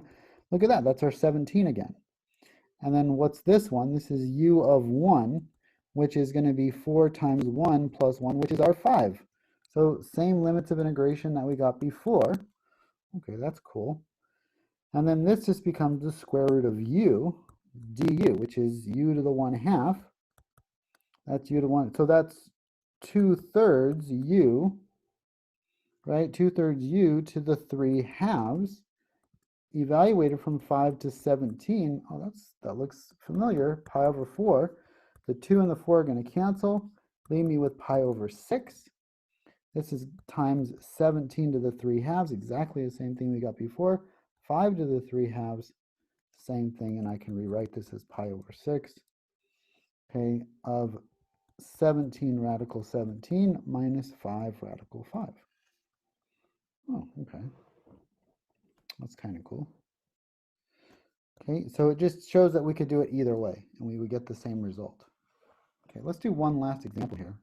Look at that, that's our 17 again. And then what's this one? This is u of 1, which is going to be 4 times 1 plus 1, which is our 5. So same limits of integration that we got before. Okay, that's cool. And then this just becomes the square root of u du, which is u to the 1/2. That's u to 1. So that's 2/3 u, right? 2/3 u to the 3/2, evaluated from 5 to 17. Oh, that looks familiar. Pi over 4. The 2 and the 4 are going to cancel, leave me with pi over 6. This is times 17 to the 3/2, exactly the same thing we got before. 5 to the 3/2, same thing, and I can rewrite this as pi over 6, okay, of 17 radical 17 minus 5 radical 5. Oh, okay. That's kind of cool. Okay, so it just shows that we could do it either way, and we would get the same result. Okay, let's do one last example here.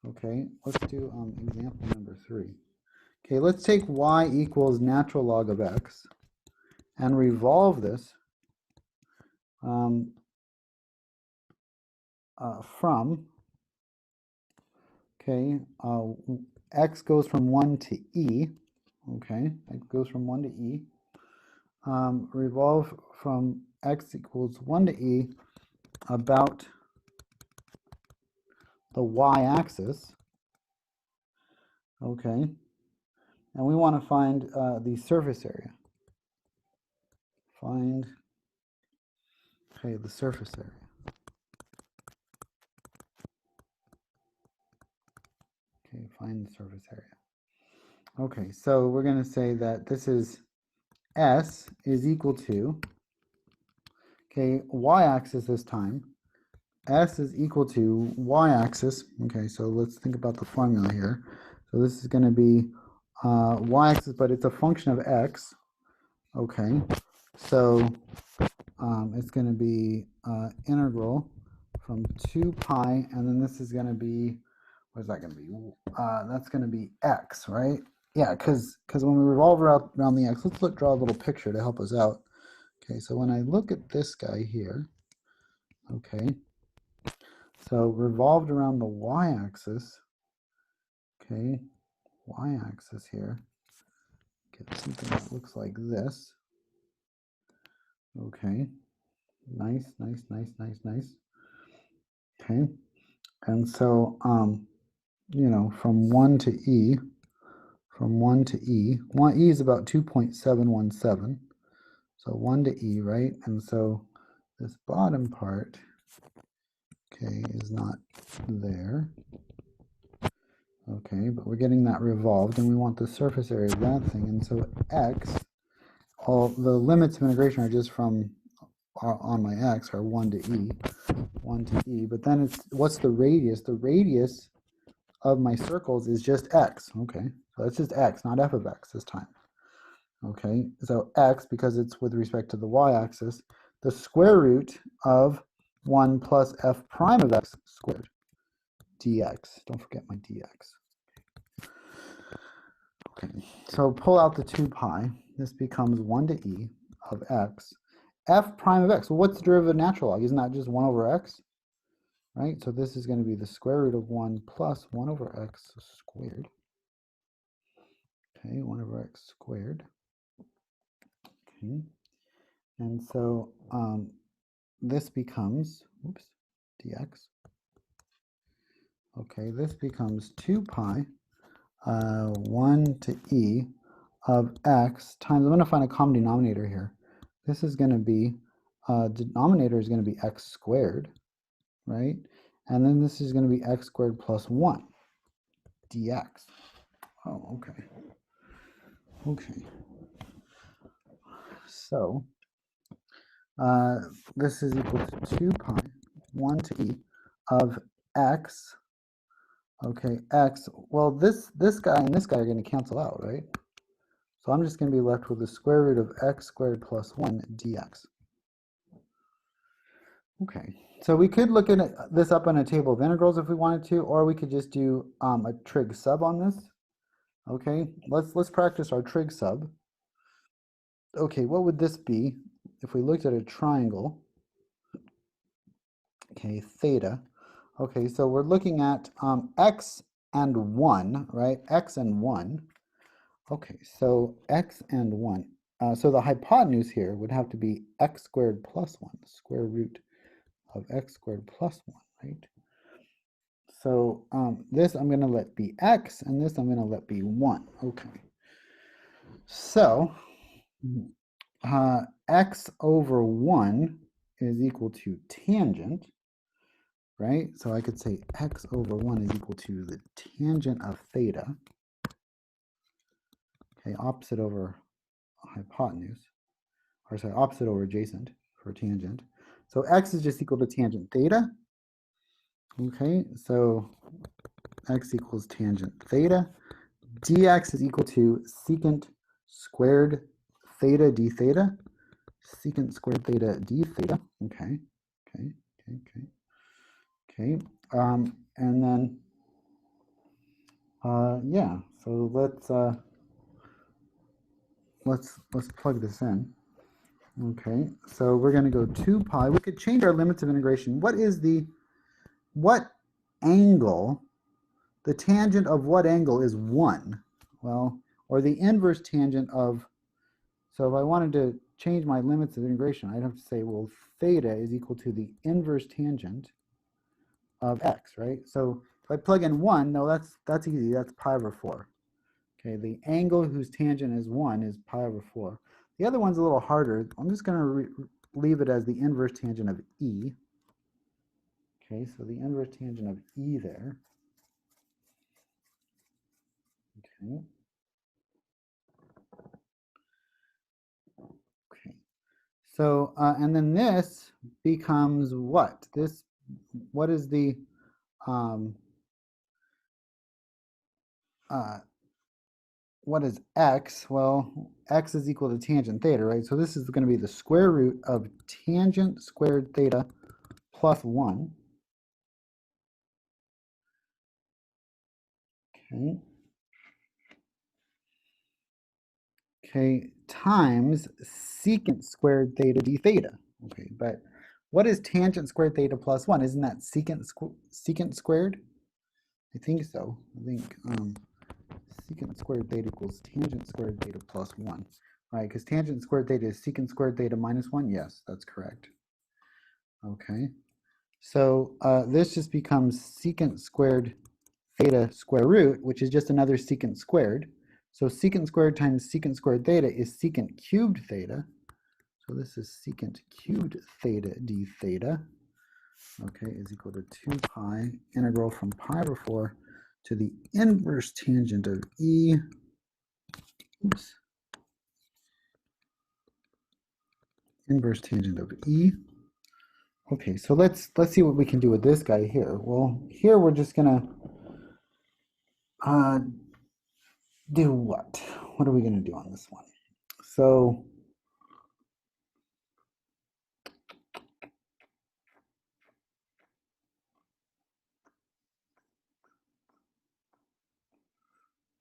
Okay, let's do example number 3. Okay, let's take y equals natural log of x and revolve this from, okay, x goes from 1 to e, okay, it goes from 1 to e, revolve from x equals 1 to e about the y-axis, okay, and we want to find the surface area. Find, okay, the surface area. Okay, find the surface area. Okay, so we're going to say that this is S is equal to, okay, y-axis this time. S is equal to y-axis. Okay, so let's think about the formula here. So this is going to be y-axis, but it's a function of x. Okay, so it's going to be integral from 2 pi, and then this is going to be, what is that going to be? That's going to be x, right? Yeah, because when we revolve around the x, let's draw a little picture to help us out. Okay, so when I look at this guy here, okay, so revolved around the y-axis, okay, y-axis here, get something that looks like this. Okay, nice. Okay, and so, you know, from 1 to e, e is about 2.717, so 1 to e, right? And so this bottom part, okay, is not there. Okay, but we're getting that revolved, and we want the surface area of that thing. And so x, all the limits of integration are just from on my x are 1 to e, but then it's, what's the radius? The radius of my circles is just x. Okay, so that's just x, not f of x this time. Okay, so x, because it's with respect to the y-axis, the square root of 1 plus f prime of x squared dx. Don't forget my dx. Okay, so pull out the 2 pi. This becomes 1 to e of x. F prime of x. Well, what's the derivative of natural log? Isn't that just 1 over x? Right? So this is going to be the square root of 1 plus 1 over x squared. Okay, 1 over x squared. Okay, and so this becomes, oops, dx. Okay, this becomes 2 pi 1 to e of x times, I'm going to find a common denominator here. This is going to be, denominator is going to be x squared, right? And then this is going to be x squared plus 1 dx. Oh, okay. Okay. So this is equal to 2 pi 1 to e of x Okay, x, well, this guy and this guy are going to cancel out, right? So I'm just going to be left with the square root of x squared plus 1 dx. Okay, so we could look at this up on a table of integrals if we wanted to, or we could just do a trig sub on this. Okay, let's practice our trig sub. Okay, what would this be if we looked at a triangle? Okay, theta. Okay, so we're looking at x and 1, right? X and 1. Okay, so x and 1. So the hypotenuse here would have to be x squared plus 1, the square root of x squared plus 1, right? So this I'm going to let be x, and this I'm going to let be 1. Okay. So x over 1 is equal to tangent, right? So I could say x over 1 is equal to the tangent of theta. Okay, opposite over hypotenuse, or sorry, opposite over adjacent for tangent. So x is just equal to tangent theta. Okay, so x equals tangent theta. Dx is equal to secant squared theta d theta. Secant squared theta d theta. Okay, okay, okay, okay. Okay, and then yeah, so let's plug this in. Okay, so we're going to go 2 pi. We could change our limits of integration. What angle, the tangent of what angle is 1? Well, or the inverse tangent of, so if I wanted to change my limits of integration, I'd have to say, well, theta is equal to the inverse tangent of x, right? So if I plug in 1, no, that's easy. That's pi over 4. Okay, the angle whose tangent is 1 is pi over 4. The other one's a little harder. I'm just going to leave it as the inverse tangent of e. Okay, so the inverse tangent of e there. Okay. Okay. So, and then this becomes what? What is the, what is x? Well, x is equal to tangent theta, right? So this is going to be the square root of tangent squared theta plus 1. Okay. Okay, times secant squared theta d theta. Okay, but what is tangent squared theta plus 1? Isn't that secant squared? I think so. I think secant squared theta equals tangent squared theta plus 1. Right, because tangent squared theta is secant squared theta minus 1? Yes, that's correct. Okay, so this just becomes secant squared theta square root, which is just another secant squared. So secant squared times secant squared theta is secant cubed theta. So this is secant cubed theta d theta, okay, is equal to 2 pi integral from pi over 4 to the inverse tangent of e, oops, inverse tangent of e. Okay, so let's see what we can do with this guy here. Well, here we're just gonna do what? What are we gonna do on this one? So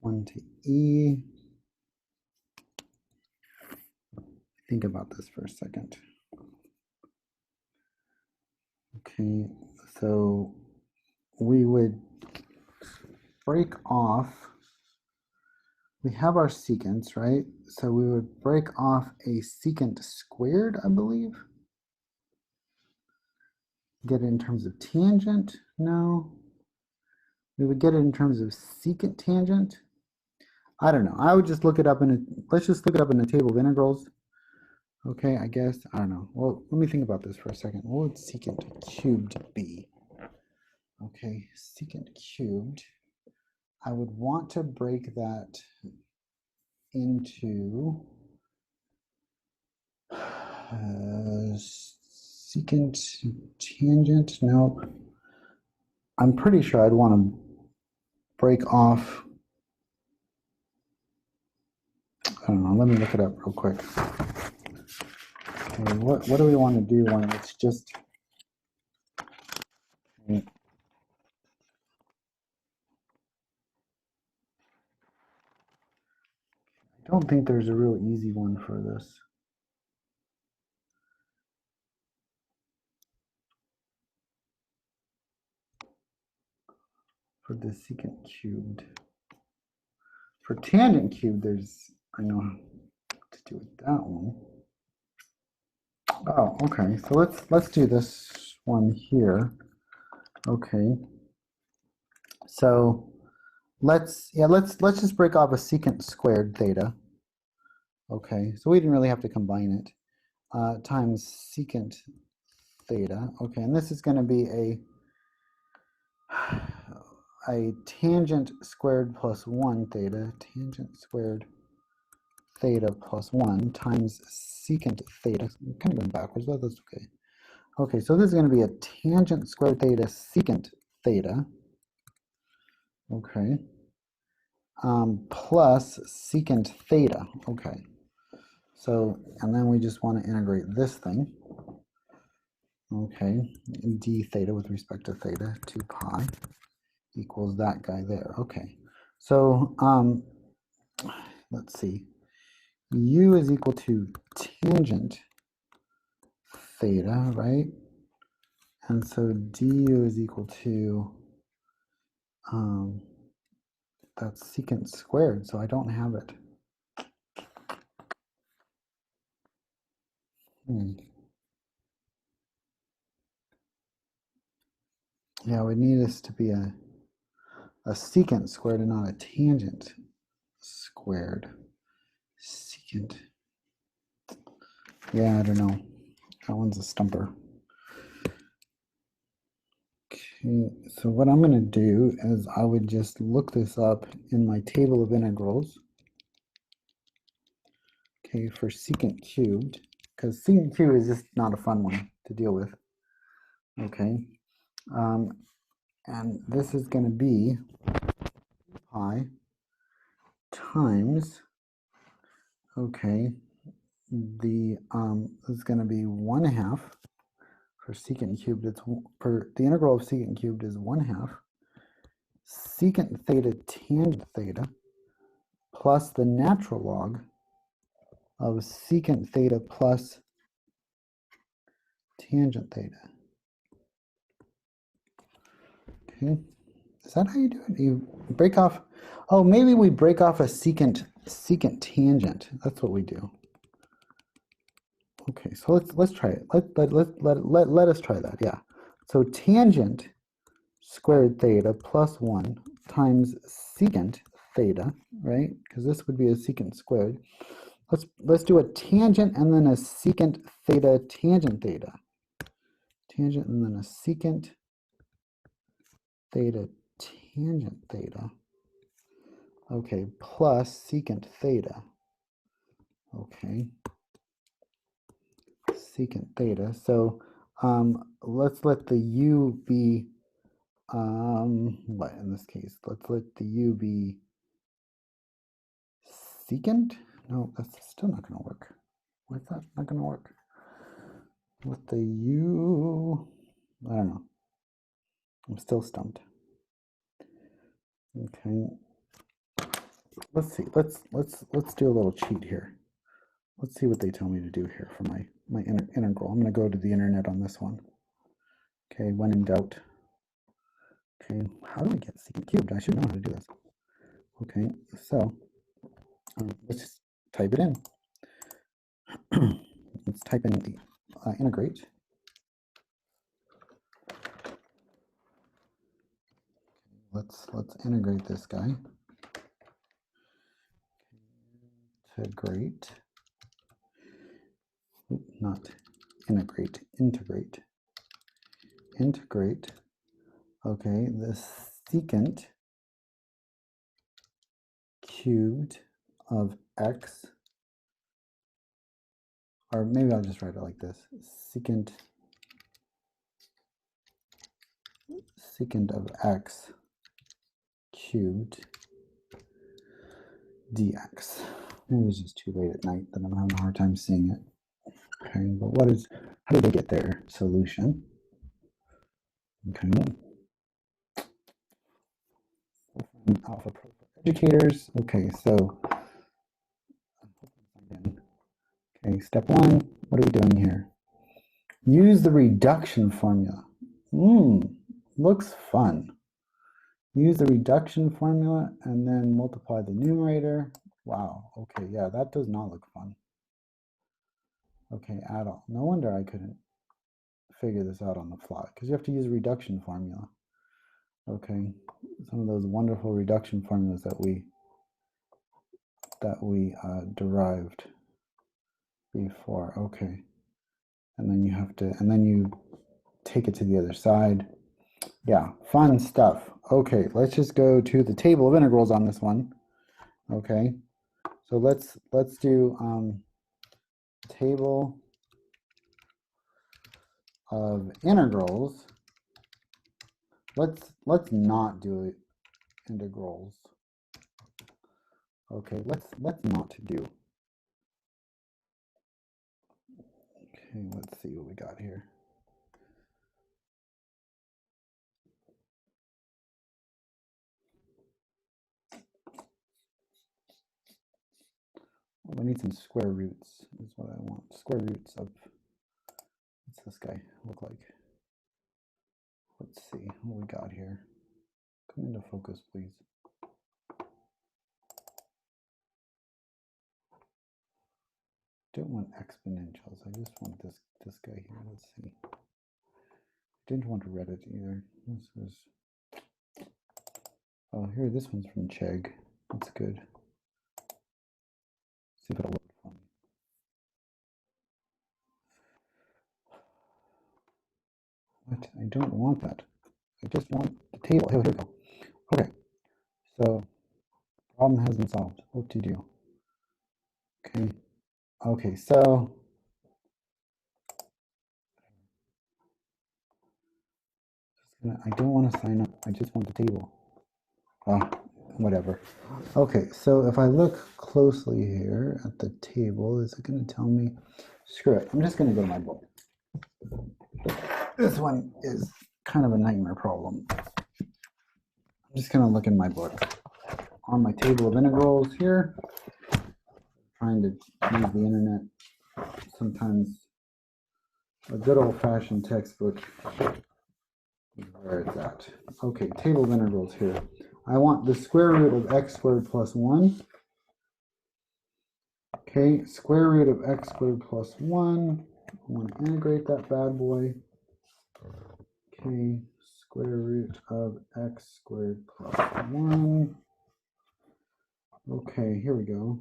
one to e. Think about this for a second. Okay, so we would break off, we have our secants, right? So we would break off a secant squared, I believe. Get it in terms of tangent? No. We would get it in terms of secant tangent. I don't know. I would just look it up in a, let's just look it up in the table of integrals. Okay, I guess, I don't know. Well, let me think about this for a second. What would secant cubed be? Okay, secant cubed. I would want to break that into secant tangent. No, I'm pretty sure I'd want to break off, I don't know, let me look it up real quick. Okay, what do we want to do when it's just, I don't think there's a real easy one for this. For the secant cubed. For tangent cubed, I know what to do with that one. Oh, okay. So let's do this one here. Okay. So let's just break off a secant squared theta. Okay. So we didn't really have to combine it. Times secant theta. Okay, and this is going to be a tangent squared plus 1 theta, tangent squared theta plus 1 times secant theta. I'm kind of going backwards, but that's okay. Okay, so this is going to be a tangent squared theta secant theta. Okay. Plus secant theta. Okay. So, and then we just want to integrate this thing. Okay, d theta with respect to theta, 2 pi equals that guy there. Okay, so let's see. U is equal to tangent theta, right? And so du is equal to, that's secant squared, so I don't have it. Yeah, we need this to be a secant squared and not a tangent squared. Secant. Yeah, I don't know. That one's a stumper. Okay, so what I'm going to do is I would just look this up in my table of integrals. Okay, for secant cubed, because secant cubed is just not a fun one to deal with. Okay, and this is going to be pi times, okay, the this is going to be 1/2 for secant cubed. It's for the integral of secant cubed is 1/2 secant theta tangent theta plus the natural log of secant theta plus tangent theta. Okay, is that how you do it? You break off, oh, maybe we break off a secant tangent. That's what we do. Okay, so let's try it. Let us try that. Yeah. So tangent squared theta plus 1 times secant theta, right? Because this would be a secant squared. Let's do a tangent and then a secant theta tangent theta. Tangent and then a secant theta tangent theta. Okay, plus secant theta. Okay, secant theta. So let's let the u be, what in this case? Let's let the u be secant? No, that's still not going to work. Why's that not going to work? With the u, I don't know. I'm still stumped. Okay, let's see. Let's do a little cheat here. Let's see what they tell me to do here for my integral. I'm going to go to the internet on this one. Okay, when in doubt. Okay, how do I get secant cubed? I should know how to do this. Okay, so let's just type it in. Let's type in the integrate. Let's integrate this guy. Integrate. Not integrate. Integrate. Integrate. Okay, the secant cubed of x, or maybe I'll just write it like this: secant of x cubed dx. Maybe it's just too late at night that I'm having a hard time seeing it. Okay, but how did they get their solution? Okay. Alpha Pro for educators. Okay, so okay, step one, what are we doing here? Use the reduction formula. Looks fun. Use the reduction formula and then multiply the numerator. Wow, okay, yeah, that does not look fun. Okay, at all. No wonder I couldn't figure this out on the fly, because you have to use reduction formula. Okay, some of those wonderful reduction formulas that we derived before. Okay, and then you have to, and then you take it to the other side. Yeah, fun stuff. Okay, let's just go to the table of integrals on this one. Okay, so let's do table of integrals. Let's not do it integrals. Okay, let's not do. Okay, let's see what we got here. I need some square roots is what I want. Square roots of, what's this guy look like? Let's see what we got here. Come into focus, please. Don't want exponentials. I just want this guy here. Let's see. Didn't want Reddit either. This was, oh, here, this one's from Chegg. That's good. See if it'll work for me. What? I don't want that. I just want the table. Here we go. Okay. So, problem has been solved. What to do? Okay. Okay, so I don't want to sign up. I just want the table. Whatever. Okay, so if I look closely here at the table, is it going to tell me? Screw it. I'm just going to go to my book. This one is kind of a nightmare problem. I'm just going to look in my book. On my table of integrals here, trying to use the internet. Sometimes a good old-fashioned textbook is where it's at. Okay, table of integrals here. I want the square root of x squared plus 1. Okay, square root of x squared plus 1. I want to integrate that bad boy. Okay, square root of x squared plus 1. Okay, here we go.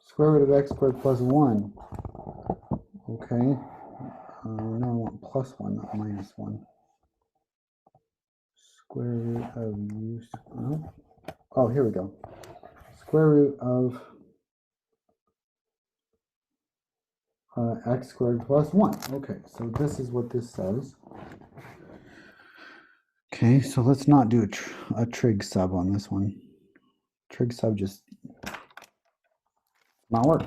Square root of x squared plus 1. Okay, now I want plus 1, not minus 1. Square root of u squared. Oh, here we go. Square root of x squared plus 1. Okay, so this is what this says. Okay, so let's not do a trig sub on this one. Trig sub just not work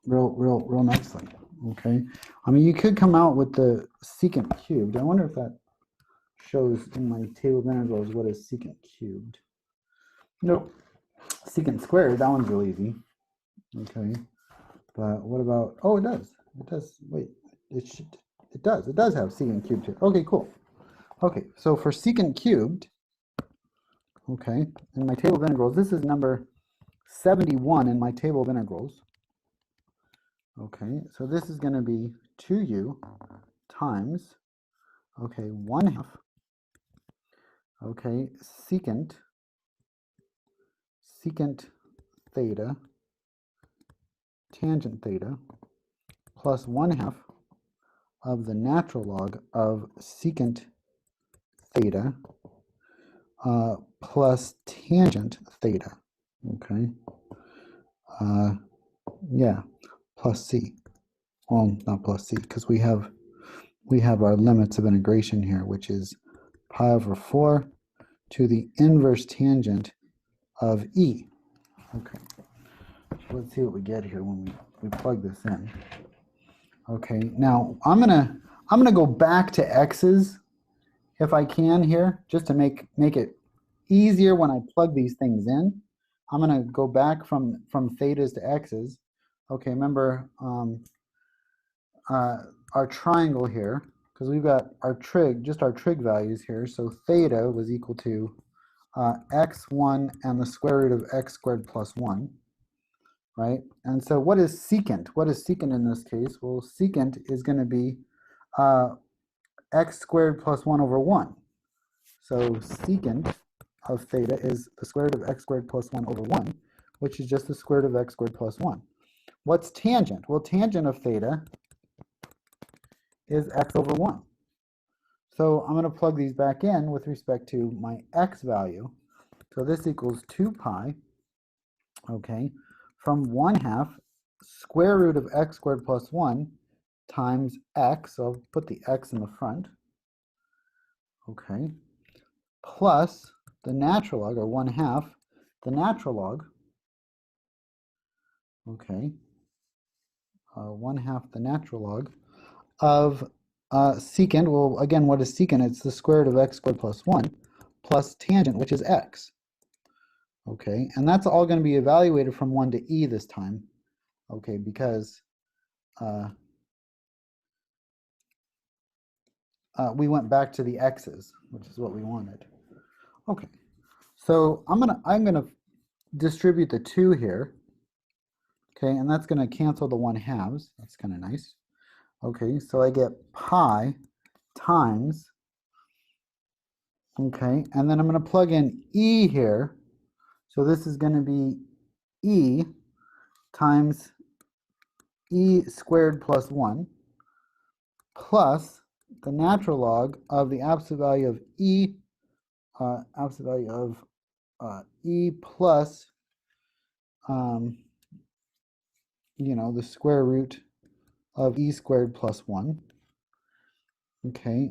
real nicely. Okay, I mean, you could come out with the secant cubed. I wonder if that shows in my table of integrals what is secant cubed. Nope. Secant squared, that one's real easy. Okay, but what about, oh, it does. It does, wait, it does have secant cubed here. Okay, cool. Okay, so for secant cubed, okay, in my table of integrals, this is number 71 in my table of integrals. Okay, so this is going to be 2u times, okay, 1/2, okay, secant theta tangent theta plus 1/2 of the natural log of secant theta plus tangent theta. Okay, yeah, plus c. Well, not plus c, because we have our limits of integration here, which is pi over 4 to the inverse tangent of E. Okay, so let's see what we get here when we plug this in. Okay, now I'm gonna go back to x's if I can here, just to make it easier when I plug these things in. I'm gonna go back from thetas to x's. Okay, remember our triangle here, because we've got our trig, just our trig values here. So theta was equal to x1 and the square root of x squared plus 1, right? And so what is secant? What is secant in this case? Well, secant is going to be x squared plus 1 over 1. So secant of theta is the square root of x squared plus 1 over 1, which is just the square root of x squared plus 1. What's tangent? Well, tangent of theta is x over 1. So I'm going to plug these back in with respect to my x value. So this equals 2 pi, okay, from 1/2 square root of x squared plus 1 times x, so I'll put the x in the front, okay, plus the natural log, or 1/2, the natural log, okay, 1/2 the natural log of secant. Well, again, what is secant? It's the square root of x squared plus 1 plus tangent, which is x. Okay, and that's all going to be evaluated from 1 to e this time, okay, because we went back to the x's, which is what we wanted. Okay, so I'm gonna distribute the 2 here, okay, and that's going to cancel the 1/2. That's kind of nice. Okay, so I get pi times, okay, and then I'm going to plug in e here. So this is going to be e times e squared plus 1 plus the natural log of the absolute value of e, absolute value of e plus, you know, the square root of e squared plus 1, okay,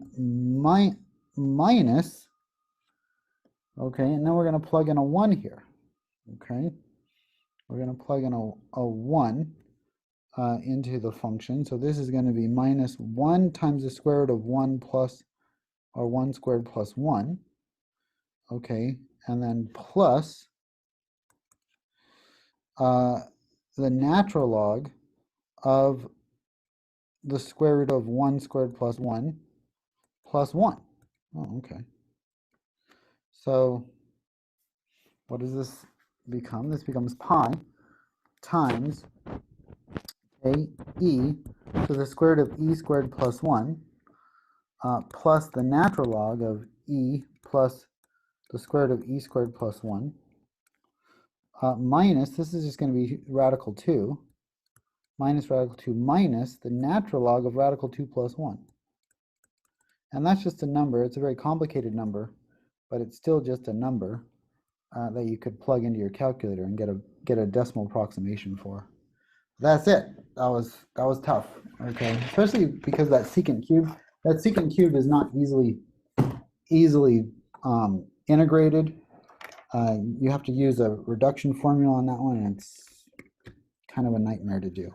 minus, okay, and then we're going to plug in a 1 here, okay, we're going to plug in a 1 into the function. So this is going to be minus 1 times the square root of 1 plus, or 1 squared plus 1, okay, and then plus the natural log of the square root of 1 squared plus 1 plus 1. Oh, okay. So what does this become? This becomes pi times a e to the square root of e squared plus 1 plus the natural log of e plus the square root of e squared plus 1 minus, this is just going to be radical 2, minus radical 2 minus the natural log of radical 2 plus 1. And that's just a number. It's a very complicated number, but it's still just a number that you could plug into your calculator and get a decimal approximation for. That's it. That was tough. Okay, especially because that secant cube is not easily integrated. You have to use a reduction formula on that one, and it's kind of a nightmare to do.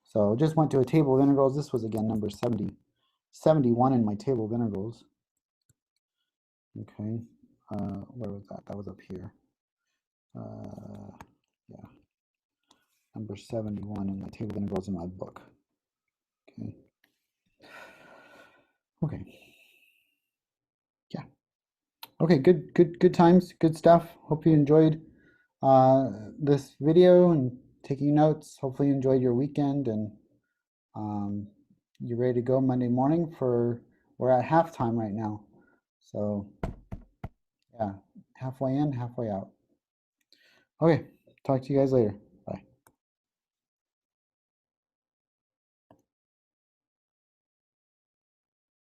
So just went to a table of integrals. This was again number 71 in my table of integrals. Okay, where was that? That was up here. Yeah, number 71 in the table of integrals in my book. Okay. Okay. Yeah. Okay, good times, good stuff. Hope you enjoyed this video and taking notes. Hopefully you enjoyed your weekend, and you're ready to go Monday morning we're at halftime right now. So yeah, halfway in, halfway out. Okay, talk to you guys later.